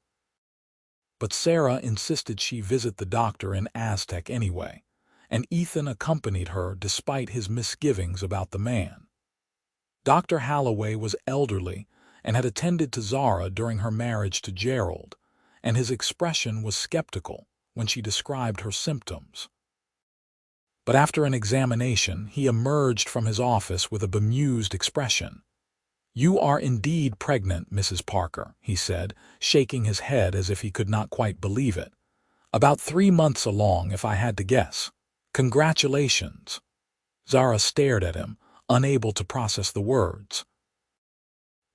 But Sarah insisted she visit the doctor in Aztec anyway, and Ethan accompanied her despite his misgivings about the man. Dr. Holloway was elderly and had attended to Zara during her marriage to Gerald, and his expression was skeptical when she described her symptoms. But after an examination, he emerged from his office with a bemused expression. "You are indeed pregnant, Mrs. Parker," he said, shaking his head as if he could not quite believe it. "About 3 months along, if I had to guess. Congratulations." Zara stared at him, unable to process the words.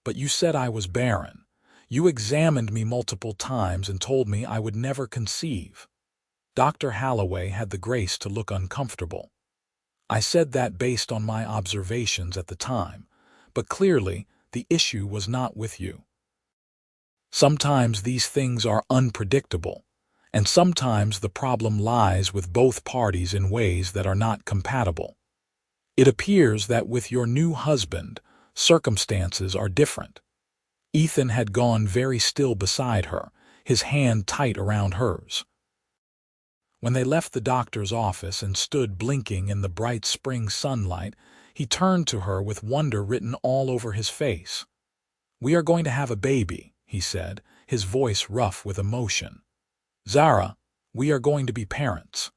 "But you said I was barren. You examined me multiple times and told me I would never conceive." Dr. Holloway had the grace to look uncomfortable. "I said that based on my observations at the time, but clearly the issue was not with you. Sometimes these things are unpredictable, and sometimes the problem lies with both parties in ways that are not compatible. It appears that with your new husband, circumstances are different." Ethan had gone very still beside her, his hand tight around hers. When they left the doctor's office and stood blinking in the bright spring sunlight, he turned to her with wonder written all over his face. "We are going to have a baby," he said, his voice rough with emotion. "Zara, we are going to be parents."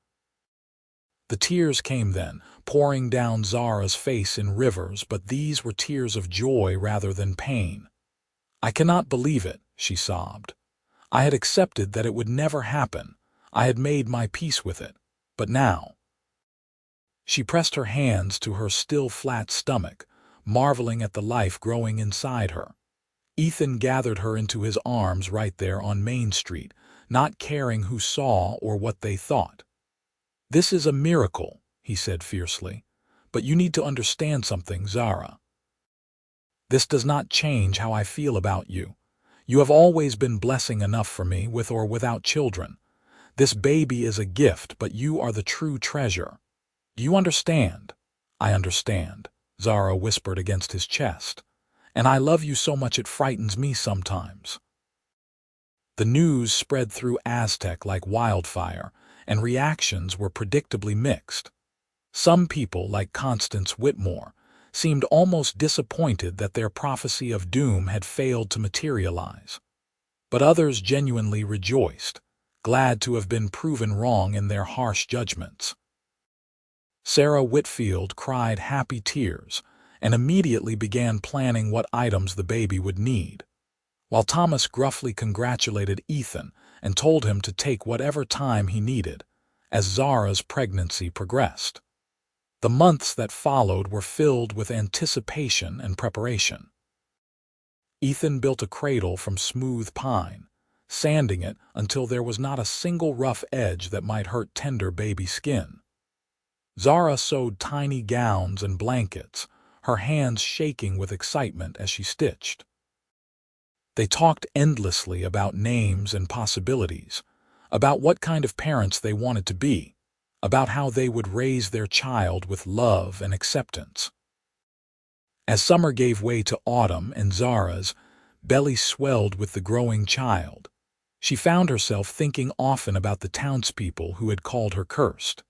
The tears came then, pouring down Zara's face in rivers, but these were tears of joy rather than pain. "I cannot believe it," she sobbed. "I had accepted that it would never happen. I had made my peace with it. But now—" She pressed her hands to her still flat stomach, marveling at the life growing inside her. Ethan gathered her into his arms right there on Main Street, not caring who saw or what they thought. "This is a miracle," he said fiercely. "But you need to understand something, Zara. This does not change how I feel about you. You have always been blessing enough for me, with or without children. This baby is a gift, but you are the true treasure. Do you understand?" "I understand," Zara whispered against his chest. "And I love you so much it frightens me sometimes." The news spread through Aztec like wildfire, and reactions were predictably mixed. Some people, like Constance Whitmore, seemed almost disappointed that their prophecy of doom had failed to materialize. But others genuinely rejoiced, glad to have been proven wrong in their harsh judgments. Sarah Whitfield cried happy tears and immediately began planning what items the baby would need, while Thomas gruffly congratulated Ethan and told him to take whatever time he needed as Zara's pregnancy progressed. The months that followed were filled with anticipation and preparation. Ethan built a cradle from smooth pine, sanding it until there was not a single rough edge that might hurt tender baby skin. Zara sewed tiny gowns and blankets, her hands shaking with excitement as she stitched. They talked endlessly about names and possibilities, about what kind of parents they wanted to be, about how they would raise their child with love and acceptance. As summer gave way to autumn and Zara's belly swelled with the growing child, she found herself thinking often about the townspeople who had called her cursed.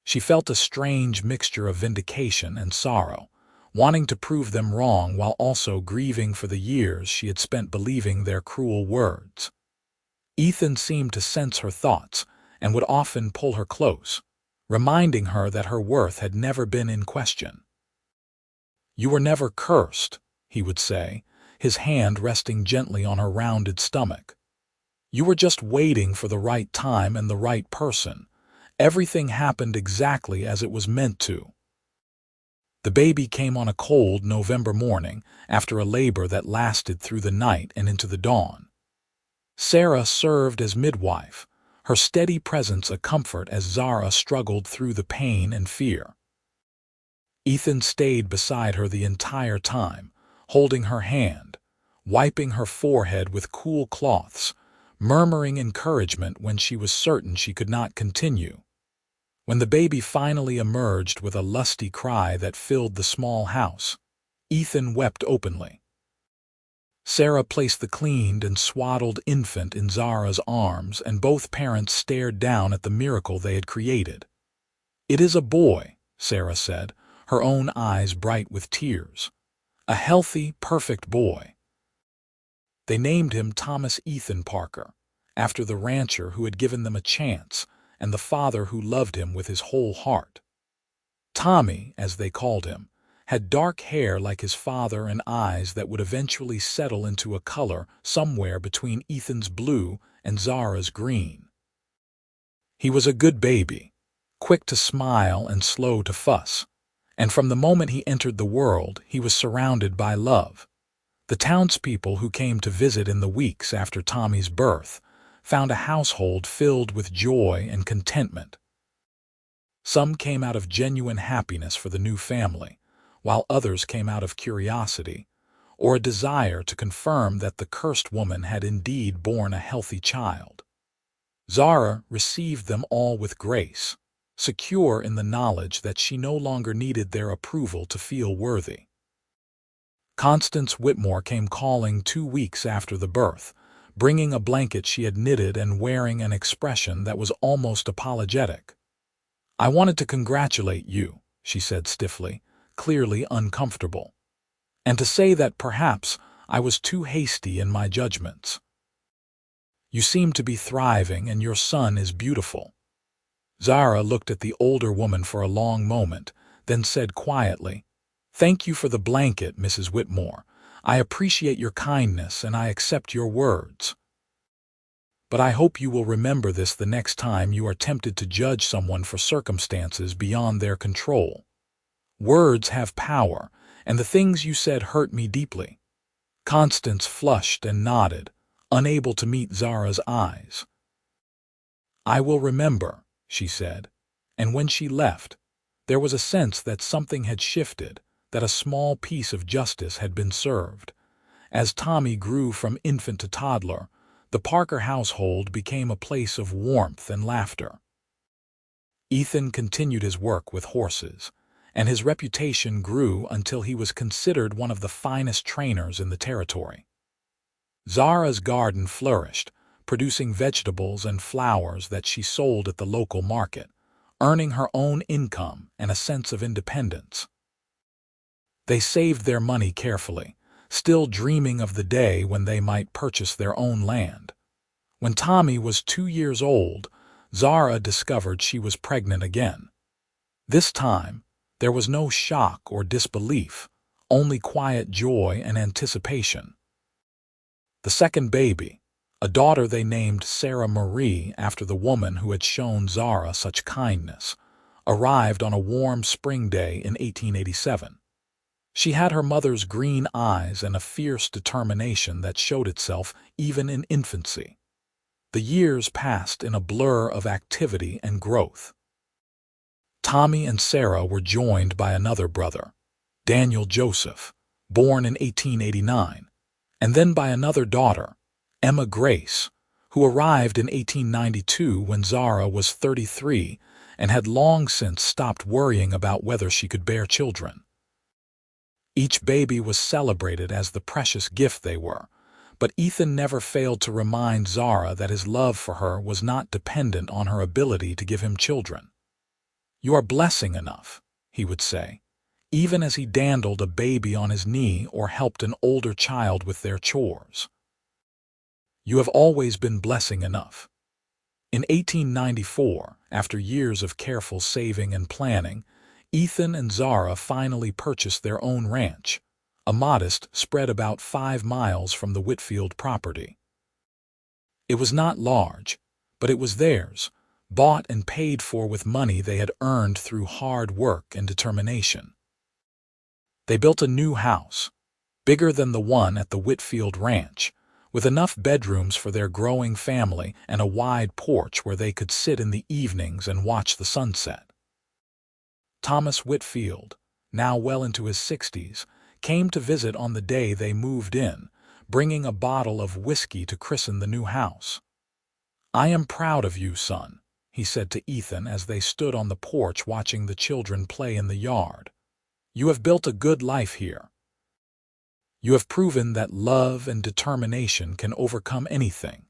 She felt a strange mixture of vindication and sorrow, wanting to prove them wrong while also grieving for the years she had spent believing their cruel words. Ethan seemed to sense her thoughts and would often pull her close, reminding her that her worth had never been in question. "You were never cursed," he would say, his hand resting gently on her rounded stomach. "You were just waiting for the right time and the right person. Everything happened exactly as it was meant to." The baby came on a cold November morning after a labor that lasted through the night and into the dawn. Sarah served as midwife, her steady presence a comfort as Zara struggled through the pain and fear. Ethan stayed beside her the entire time, holding her hand, wiping her forehead with cool cloths, murmuring encouragement when she was certain she could not continue. When the baby finally emerged with a lusty cry that filled the small house, Ethan wept openly. Sarah placed the cleaned and swaddled infant in Zara's arms, and both parents stared down at the miracle they had created. "It is a boy," Sarah said, her own eyes bright with tears. "A healthy, perfect boy." They named him Thomas Ethan Parker, after the rancher who had given them a chance and the father who loved him with his whole heart. Tommy, as they called him, had dark hair like his father and eyes that would eventually settle into a color somewhere between Ethan's blue and Zara's green. He was a good baby, quick to smile and slow to fuss, and from the moment he entered the world he was surrounded by love. The townspeople who came to visit in the weeks after Tommy's birth found a household filled with joy and contentment. Some came out of genuine happiness for the new family, while others came out of curiosity, or a desire to confirm that the cursed woman had indeed borne a healthy child. Zara received them all with grace, secure in the knowledge that she no longer needed their approval to feel worthy. Constance Whitmore came calling 2 weeks after the birth, bringing a blanket she had knitted and wearing an expression that was almost apologetic. "I wanted to congratulate you," she said stiffly, clearly uncomfortable, "and to say that perhaps I was too hasty in my judgments. You seem to be thriving and your son is beautiful." Zara looked at the older woman for a long moment, then said quietly, "Thank you for the blanket, Mrs. Whitmore. I appreciate your kindness and I accept your words. But I hope you will remember this the next time you are tempted to judge someone for circumstances beyond their control. Words have power, and the things you said hurt me deeply." Constance flushed and nodded, unable to meet Zara's eyes. "I will remember," she said, and when she left, there was a sense that something had shifted, that a small piece of justice had been served. As Tommy grew from infant to toddler, the Parker household became a place of warmth and laughter. Ethan continued his work with horses, and his reputation grew until he was considered one of the finest trainers in the territory. Zara's garden flourished, producing vegetables and flowers that she sold at the local market, earning her own income and a sense of independence. They saved their money carefully, still dreaming of the day when they might purchase their own land. When Tommy was 2 years old, Zara discovered she was pregnant again. This time, there was no shock or disbelief, only quiet joy and anticipation. The second baby, a daughter they named Sarah Marie after the woman who had shown Zara such kindness, arrived on a warm spring day in 1887. She had her mother's green eyes and a fierce determination that showed itself even in infancy. The years passed in a blur of activity and growth. Tommy and Sarah were joined by another brother, Daniel Joseph, born in 1889, and then by another daughter, Emma Grace, who arrived in 1892 when Zara was 33 and had long since stopped worrying about whether she could bear children. Each baby was celebrated as the precious gift they were, but Ethan never failed to remind Zara that his love for her was not dependent on her ability to give him children. "You are blessing enough," he would say, even as he dandled a baby on his knee or helped an older child with their chores. "You have always been blessing enough." In 1894, after years of careful saving and planning, Ethan and Zara finally purchased their own ranch, a modest spread about 5 miles from the Whitfield property. It was not large, but it was theirs, bought and paid for with money they had earned through hard work and determination. They built a new house, bigger than the one at the Whitfield ranch, with enough bedrooms for their growing family and a wide porch where they could sit in the evenings and watch the sunset. Thomas Whitfield, now well into his 60s, came to visit on the day they moved in, bringing a bottle of whiskey to christen the new house. "I am proud of you, son," he said to Ethan as they stood on the porch watching the children play in the yard. "You have built a good life here. You have proven that love and determination can overcome anything."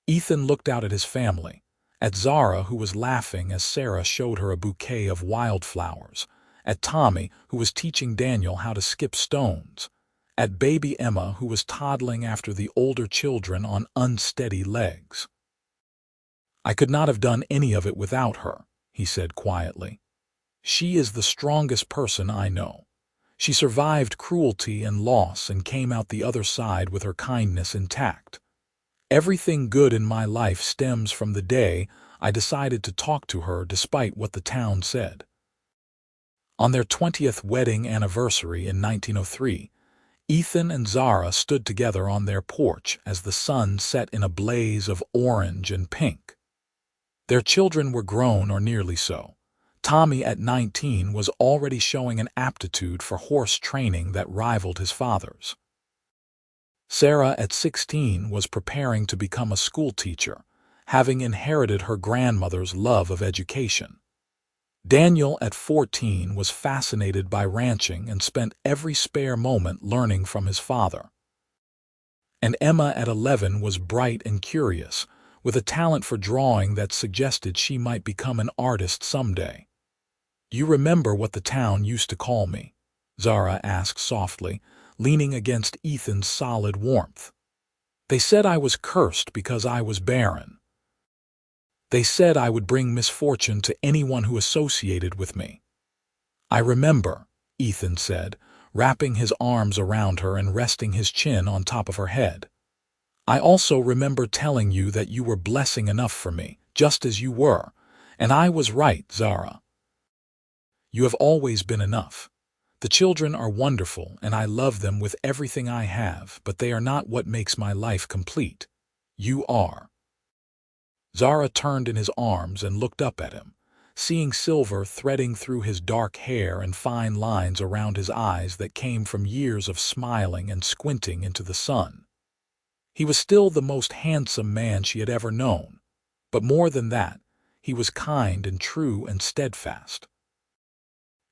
Ethan looked out at his family, at Zara, who was laughing as Sarah showed her a bouquet of wildflowers, at Tommy, who was teaching Daniel how to skip stones, at baby Emma, who was toddling after the older children on unsteady legs. "I could not have done any of it without her," he said quietly. "She is the strongest person I know. She survived cruelty and loss and came out the other side with her kindness intact. Everything good in my life stems from the day I decided to talk to her despite what the town said." On their 20th wedding anniversary in 1903, Ethan and Zara stood together on their porch as the sun set in a blaze of orange and pink. Their children were grown or nearly so. Tommy at 19 was already showing an aptitude for horse training that rivaled his father's. Sarah at 16 was preparing to become a school teacher, having inherited her grandmother's love of education. Daniel at 14 was fascinated by ranching and spent every spare moment learning from his father. And Emma at 11 was bright and curious, with a talent for drawing that suggested she might become an artist someday. "You remember what the town used to call me?" Zara asked softly, leaning against Ethan's solid warmth. "They said I was cursed because I was barren. They said I would bring misfortune to anyone who associated with me." "I remember," Ethan said, wrapping his arms around her and resting his chin on top of her head. "I also remember telling you that you were blessing enough for me, just as you were, and I was right, Zara. You have always been enough. The children are wonderful, and I love them with everything I have, but they are not what makes my life complete. You are." Zara turned in his arms and looked up at him, seeing silver threading through his dark hair and fine lines around his eyes that came from years of smiling and squinting into the sun. He was still the most handsome man she had ever known, but more than that, he was kind and true and steadfast.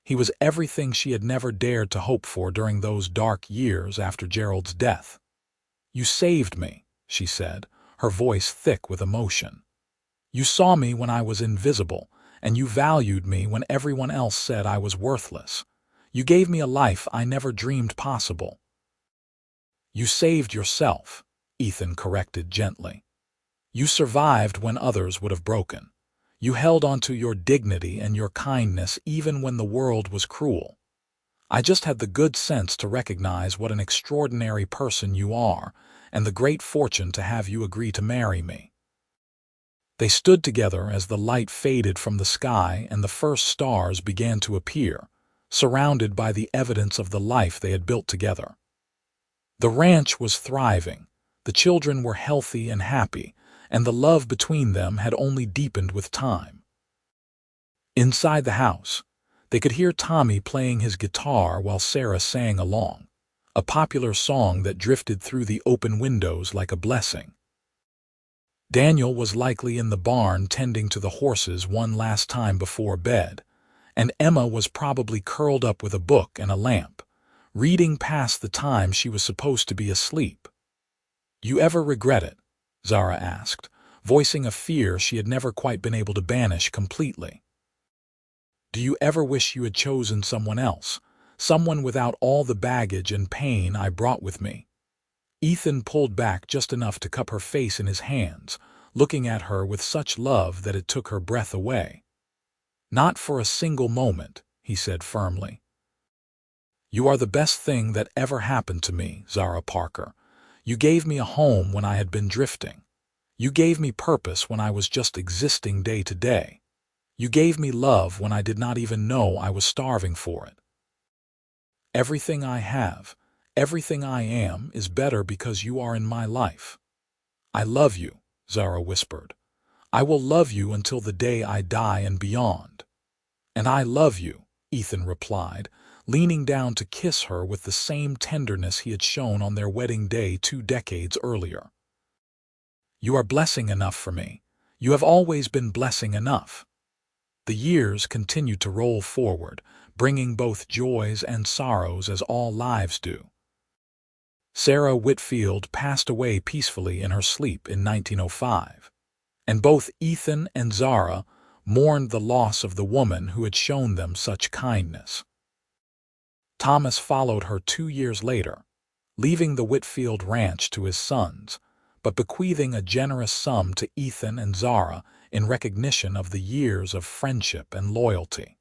He was everything she had never dared to hope for during those dark years after Gerald's death. "You saved me," she said, her voice thick with emotion. "You saw me when I was invisible, and you valued me when everyone else said I was worthless. You gave me a life I never dreamed possible." "You saved yourself," Ethan corrected gently. "You survived when others would have broken. You held onto your dignity and your kindness even when the world was cruel. I just had the good sense to recognize what an extraordinary person you are, and the great fortune to have you agree to marry me." They stood together as the light faded from the sky and the first stars began to appear, surrounded by the evidence of the life they had built together. The ranch was thriving, the children were healthy and happy, and the love between them had only deepened with time. Inside the house, they could hear Tommy playing his guitar while Sarah sang along, a popular song that drifted through the open windows like a blessing. Daniel was likely in the barn tending to the horses one last time before bed, and Emma was probably curled up with a book and a lamp, reading past the time she was supposed to be asleep. "You ever regret it?" Zara asked, voicing a fear she had never quite been able to banish completely. "Do you ever wish you had chosen someone else, someone without all the baggage and pain I brought with me?" Ethan pulled back just enough to cup her face in his hands, looking at her with such love that it took her breath away. "Not for a single moment," he said firmly. "You are the best thing that ever happened to me, Zara Parker. You gave me a home when I had been drifting. You gave me purpose when I was just existing day to day. You gave me love when I did not even know I was starving for it. Everything I have, everything I am, is better because you are in my life." "I love you," Zara whispered. "I will love you until the day I die and beyond." "And I love you," Ethan replied, leaning down to kiss her with the same tenderness he had shown on their wedding day 2 decades earlier. "You are blessing enough for me. You have always been blessing enough." The years continued to roll forward, bringing both joys and sorrows as all lives do. Sarah Whitfield passed away peacefully in her sleep in 1905, and both Ethan and Zara mourned the loss of the woman who had shown them such kindness. Thomas followed her 2 years later, leaving the Whitfield ranch to his sons, but bequeathing a generous sum to Ethan and Zara in recognition of the years of friendship and loyalty.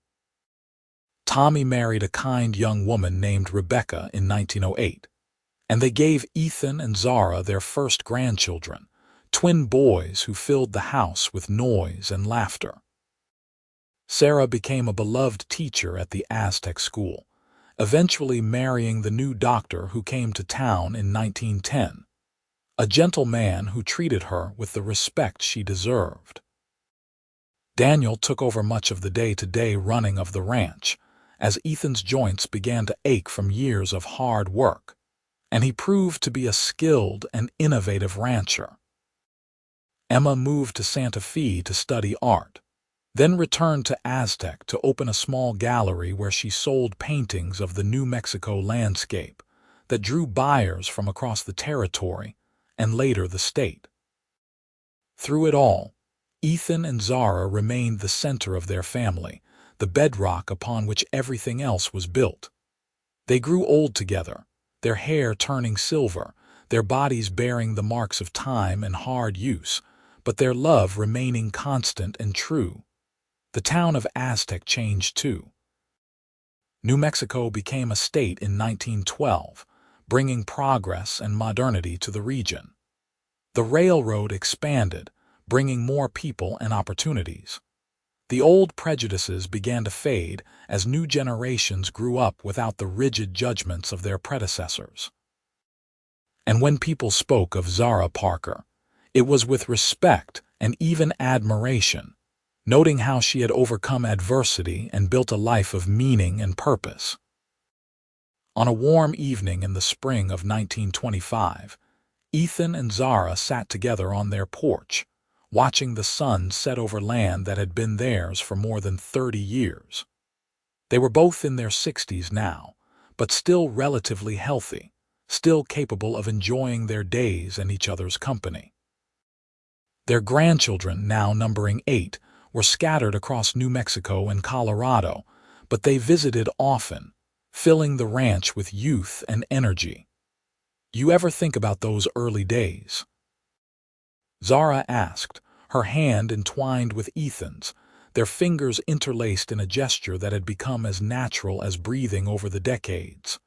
Tommy married a kind young woman named Rebecca in 1908, and they gave Ethan and Zara their first grandchildren, twin boys who filled the house with noise and laughter. Sarah became a beloved teacher at the Aztec school, eventually marrying the new doctor who came to town in 1910, a gentle man who treated her with the respect she deserved. Daniel took over much of the day-to-day running of the ranch, as Ethan's joints began to ache from years of hard work, and he proved to be a skilled and innovative rancher. Emma moved to Santa Fe to study art, then returned to Aztec to open a small gallery where she sold paintings of the New Mexico landscape that drew buyers from across the territory and later the state. Through it all, Ethan and Zara remained the center of their family, the bedrock upon which everything else was built. They grew old together, their hair turning silver, their bodies bearing the marks of time and hard use, but their love remaining constant and true. The town of Aztec changed too. New Mexico became a state in 1912, bringing progress and modernity to the region. The railroad expanded, bringing more people and opportunities. The old prejudices began to fade as new generations grew up without the rigid judgments of their predecessors. And when people spoke of Zara Parker, it was with respect and even admiration, noting how she had overcome adversity and built a life of meaning and purpose. On a warm evening in the spring of 1925, Ethan and Zara sat together on their porch, watching the sun set over land that had been theirs for more than 30 years. They were both in their 60s now, but still relatively healthy, still capable of enjoying their days and each other's company. Their grandchildren, now numbering 8, were scattered across New Mexico and Colorado, but they visited often, filling the ranch with youth and energy. You ever think about those early days? Zara asked, her hand entwined with Ethan's, their fingers interlaced in a gesture that had become as natural as breathing over the decades.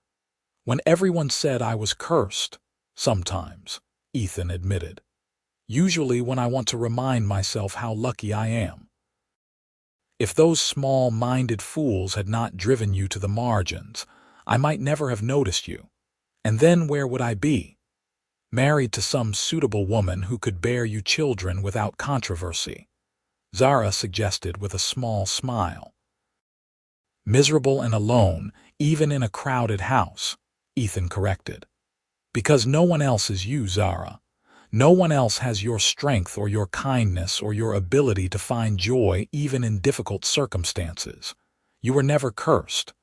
When everyone said I was cursed, sometimes, Ethan admitted. Usually when I want to remind myself how lucky I am. If those small-minded fools had not driven you to the margins, I might never have noticed you. And then where would I be? Married to some suitable woman who could bear you children without controversy, Zara suggested with a small smile. Miserable and alone, even in a crowded house, Ethan corrected. Because no one else is you, Zara. No one else has your strength or your kindness or your ability to find joy even in difficult circumstances. You were never cursed.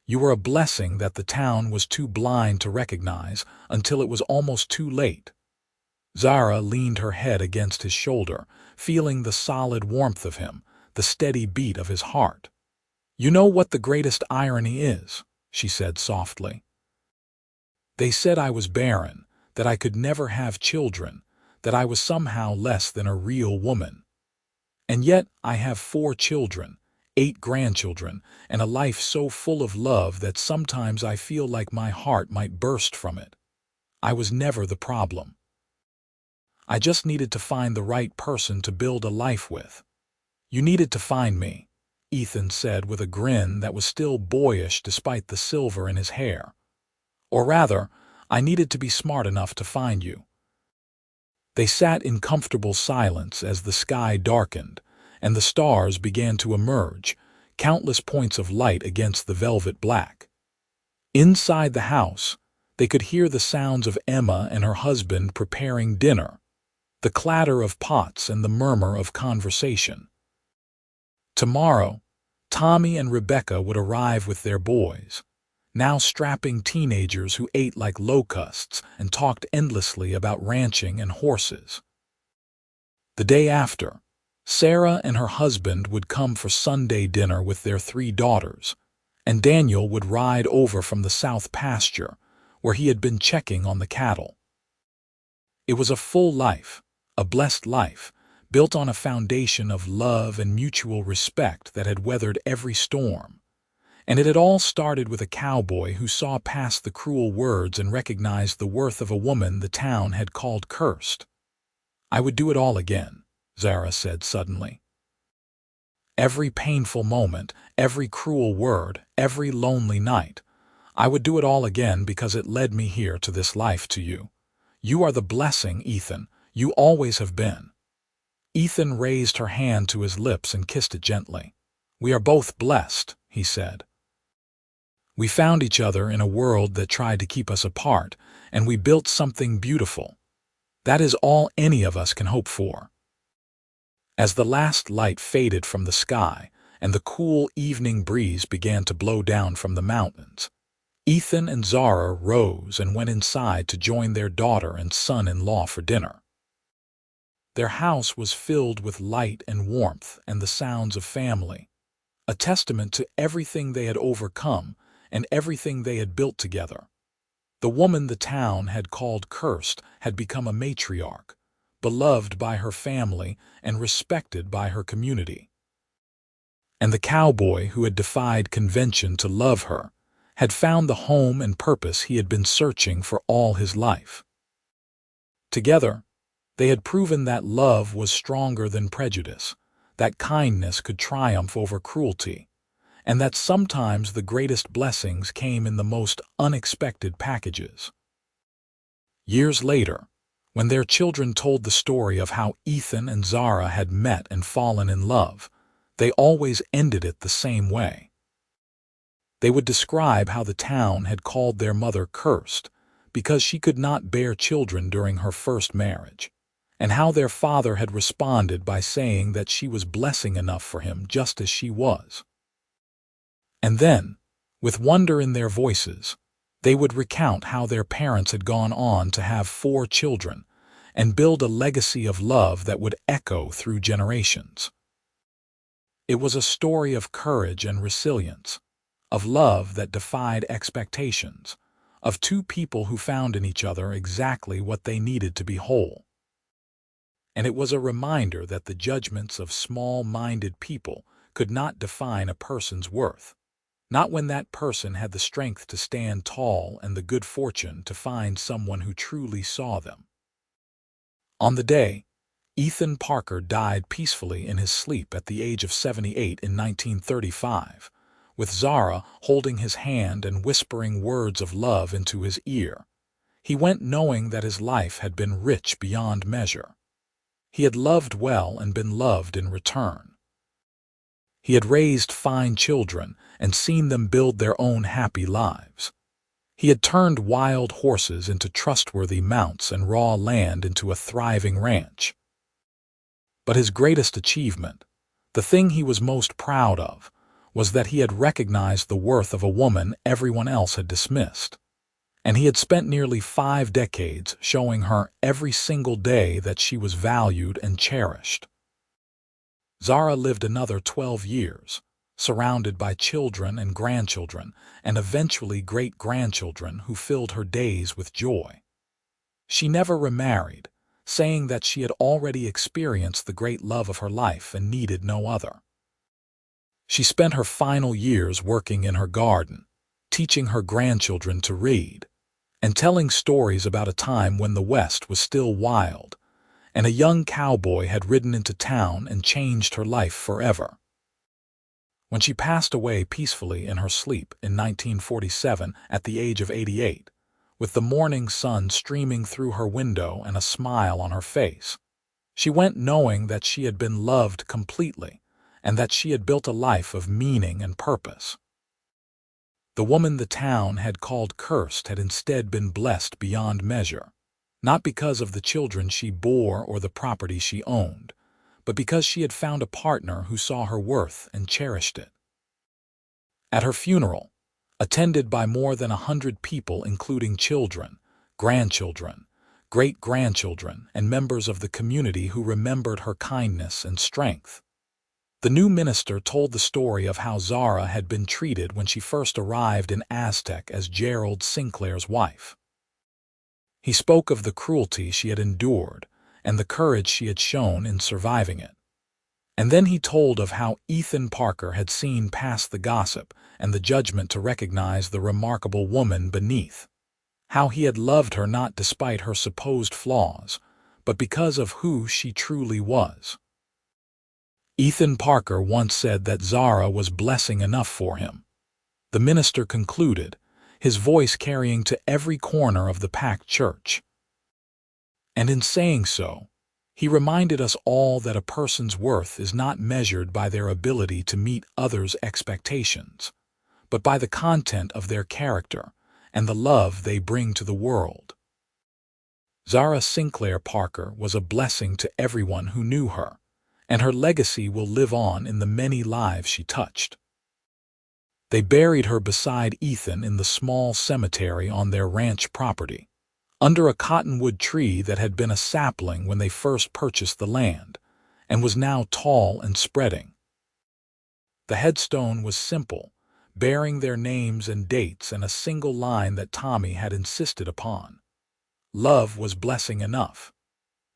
You were a blessing that the town was too blind to recognize until it was almost too late. Zara leaned her head against his shoulder, feeling the solid warmth of him, the steady beat of his heart. You know what the greatest irony is, she said softly. They said I was barren, that I could never have children, that I was somehow less than a real woman. And yet I have 4 children, 8 grandchildren, and a life so full of love that sometimes I feel like my heart might burst from it. I was never the problem. I just needed to find the right person to build a life with. You needed to find me, Ethan said with a grin that was still boyish despite the silver in his hair. Or rather, I needed to be smart enough to find you. They sat in comfortable silence as the sky darkened, and the stars began to emerge, countless points of light against the velvet black. Inside the house, they could hear the sounds of Emma and her husband preparing dinner, the clatter of pots and the murmur of conversation. Tomorrow, Tommy and Rebecca would arrive with their boys, now strapping teenagers who ate like locusts and talked endlessly about ranching and horses. The day after, Sarah and her husband would come for Sunday dinner with their 3 daughters, and Daniel would ride over from the south pasture, where he had been checking on the cattle. It was a full life, a blessed life, built on a foundation of love and mutual respect that had weathered every storm. And it had all started with a cowboy who saw past the cruel words and recognized the worth of a woman the town had called cursed. I would do it all again, Zara said suddenly. Every painful moment, every cruel word, every lonely night, I would do it all again because it led me here to this life, to you. You are the blessing, Ethan. You always have been. Ethan raised her hand to his lips and kissed it gently. We are both blessed, he said. We found each other in a world that tried to keep us apart, and we built something beautiful. That is all any of us can hope for. As the last light faded from the sky and the cool evening breeze began to blow down from the mountains, Ethan and Zara rose and went inside to join their daughter and son-in-law for dinner. Their house was filled with light and warmth and the sounds of family, a testament to everything they had overcome and everything they had built together. The woman the town had called cursed had become a matriarch, beloved by her family and respected by her community. And the cowboy who had defied convention to love her had found the home and purpose he had been searching for all his life. Together, they had proven that love was stronger than prejudice, that kindness could triumph over cruelty, and that sometimes the greatest blessings came in the most unexpected packages. Years later, when their children told the story of how Ethan and Zara had met and fallen in love, they always ended it the same way. They would describe how the town had called their mother cursed because she could not bear children during her first marriage, and how their father had responded by saying that she was blessing enough for him just as she was. And then, with wonder in their voices, they would recount how their parents had gone on to have 4 children and build a legacy of love that would echo through generations. It was a story of courage and resilience, of love that defied expectations, of 2 people who found in each other exactly what they needed to be whole. And it was a reminder that the judgments of small-minded people could not define a person's worth, not when that person had the strength to stand tall and the good fortune to find someone who truly saw them. On the day Ethan Parker died peacefully in his sleep at the age of 78 in 1935, with Zara holding his hand and whispering words of love into his ear, he went knowing that his life had been rich beyond measure. He had loved well and been loved in return. He had raised fine children and seen them build their own happy lives. He had turned wild horses into trustworthy mounts and raw land into a thriving ranch. But his greatest achievement, the thing he was most proud of, was that he had recognized the worth of a woman everyone else had dismissed. And he had spent nearly 5 decades showing her every single day that she was valued and cherished. Zara lived another 12 years, surrounded by children and grandchildren, and eventually great-grandchildren who filled her days with joy. She never remarried, saying that she had already experienced the great love of her life and needed no other. She spent her final years working in her garden, teaching her grandchildren to read, and telling stories about a time when the West was still wild, and a young cowboy had ridden into town and changed her life forever. When she passed away peacefully in her sleep in 1947 at the age of 88, with the morning sun streaming through her window and a smile on her face, she went knowing that she had been loved completely and that she had built a life of meaning and purpose. The woman the town had called cursed had instead been blessed beyond measure, not because of the children she bore or the property she owned, but because she had found a partner who saw her worth and cherished it. At her funeral, attended by more than 100 people including children, grandchildren, great-grandchildren, and members of the community who remembered her kindness and strength, the new minister told the story of how Zara had been treated when she first arrived in Aztec as Zara Sinclair's wife. He spoke of the cruelty she had endured and the courage she had shown in surviving it. And then he told of how Ethan Parker had seen past the gossip and the judgment to recognize the remarkable woman beneath, how he had loved her not despite her supposed flaws, but because of who she truly was. Ethan Parker once said that Zara was blessing enough for him. The minister concluded, his voice carrying to every corner of the packed church. And in saying so, he reminded us all that a person's worth is not measured by their ability to meet others' expectations, but by the content of their character and the love they bring to the world. Zara Sinclair Parker was a blessing to everyone who knew her, and her legacy will live on in the many lives she touched. They buried her beside Ethan in the small cemetery on their ranch property, under a cottonwood tree that had been a sapling when they first purchased the land, and was now tall and spreading. The headstone was simple, bearing their names and dates and a single line that Tommy had insisted upon. Love was blessing enough.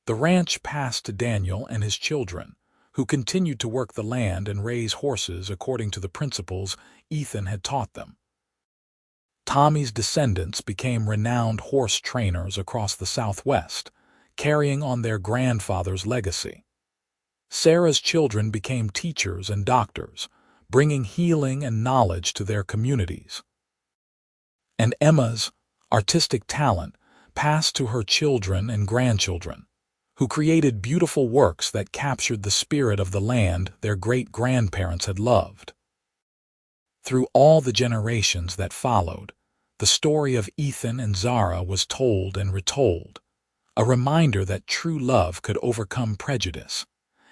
The ranch passed to Daniel and his children, who continued to work the land and raise horses according to the principles Ethan had taught them. Tommy's descendants became renowned horse trainers across the Southwest, carrying on their grandfather's legacy. Sarah's children became teachers and doctors, bringing healing and knowledge to their communities. And Emma's artistic talent passed to her children and grandchildren, who created beautiful works that captured the spirit of the land their great-grandparents had loved. Through all the generations that followed, the story of Ethan and Zara was told and retold, a reminder that true love could overcome prejudice,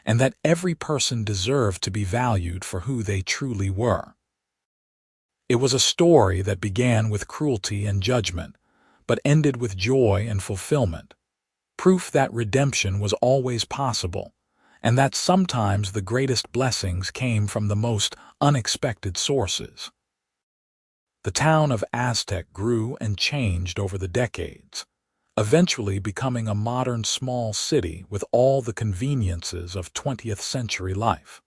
and that every person deserved to be valued for who they truly were. It was a story that began with cruelty and judgment, but ended with joy and fulfillment. Proof that redemption was always possible, and that sometimes the greatest blessings came from the most unexpected sources. The town of Aztec grew and changed over the decades, eventually becoming a modern small city with all the conveniences of 20th century life.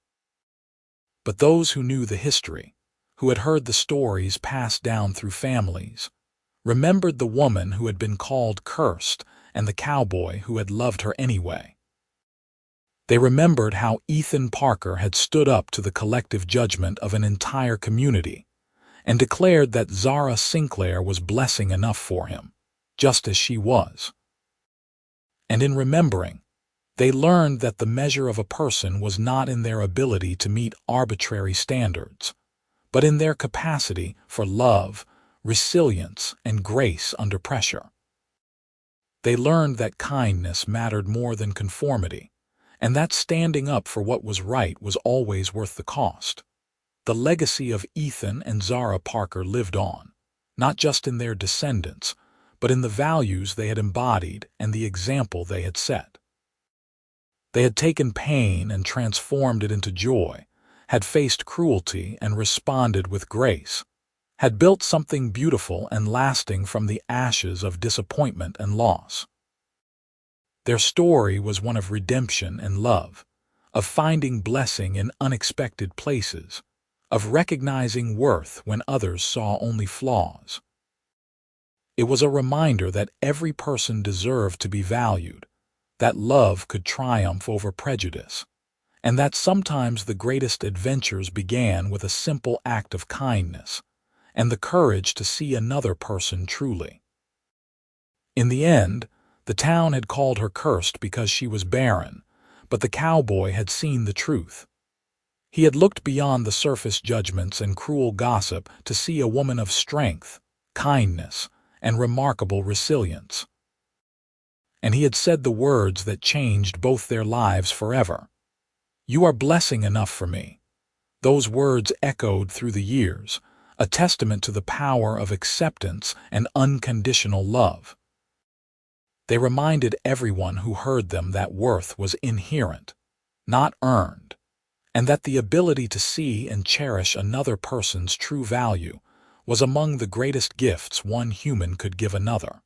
But those who knew the history, who had heard the stories passed down through families, remembered the woman who had been called cursed and the cowboy who had loved her anyway. They remembered how Ethan Parker had stood up to the collective judgment of an entire community and declared that Zara Sinclair was blessing enough for him, just as she was. And in remembering, they learned that the measure of a person was not in their ability to meet arbitrary standards, but in their capacity for love, resilience, and grace under pressure. They learned that kindness mattered more than conformity, and that standing up for what was right was always worth the cost. The legacy of Ethan and Zara Parker lived on, not just in their descendants, but in the values they had embodied and the example they had set. They had taken pain and transformed it into joy, had faced cruelty and responded with grace, had built something beautiful and lasting from the ashes of disappointment and loss. Their story was one of redemption and love, of finding blessing in unexpected places, of recognizing worth when others saw only flaws. It was a reminder that every person deserved to be valued, that love could triumph over prejudice, and that sometimes the greatest adventures began with a simple act of kindness and the courage to see another person truly. In the end, the town had called her cursed because she was barren, but the cowboy had seen the truth. He had looked beyond the surface judgments and cruel gossip to see a woman of strength, kindness, and remarkable resilience. And he had said the words that changed both their lives forever. "You are blessing enough for me." Those words echoed through the years, a testament to the power of acceptance and unconditional love. They reminded everyone who heard them that worth was inherent, not earned, and that the ability to see and cherish another person's true value was among the greatest gifts one human could give another.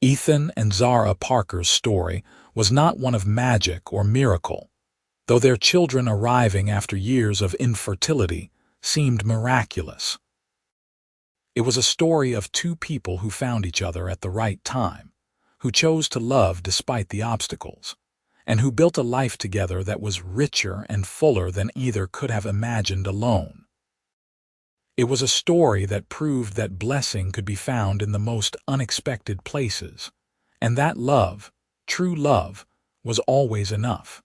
Ethan and Zara Parker's story was not one of magic or miracle, though their children arriving after years of infertility seemed miraculous. It was a story of two people who found each other at the right time, who chose to love despite the obstacles, and who built a life together that was richer and fuller than either could have imagined alone. It was a story that proved that blessing could be found in the most unexpected places, and that love, true love, was always enough.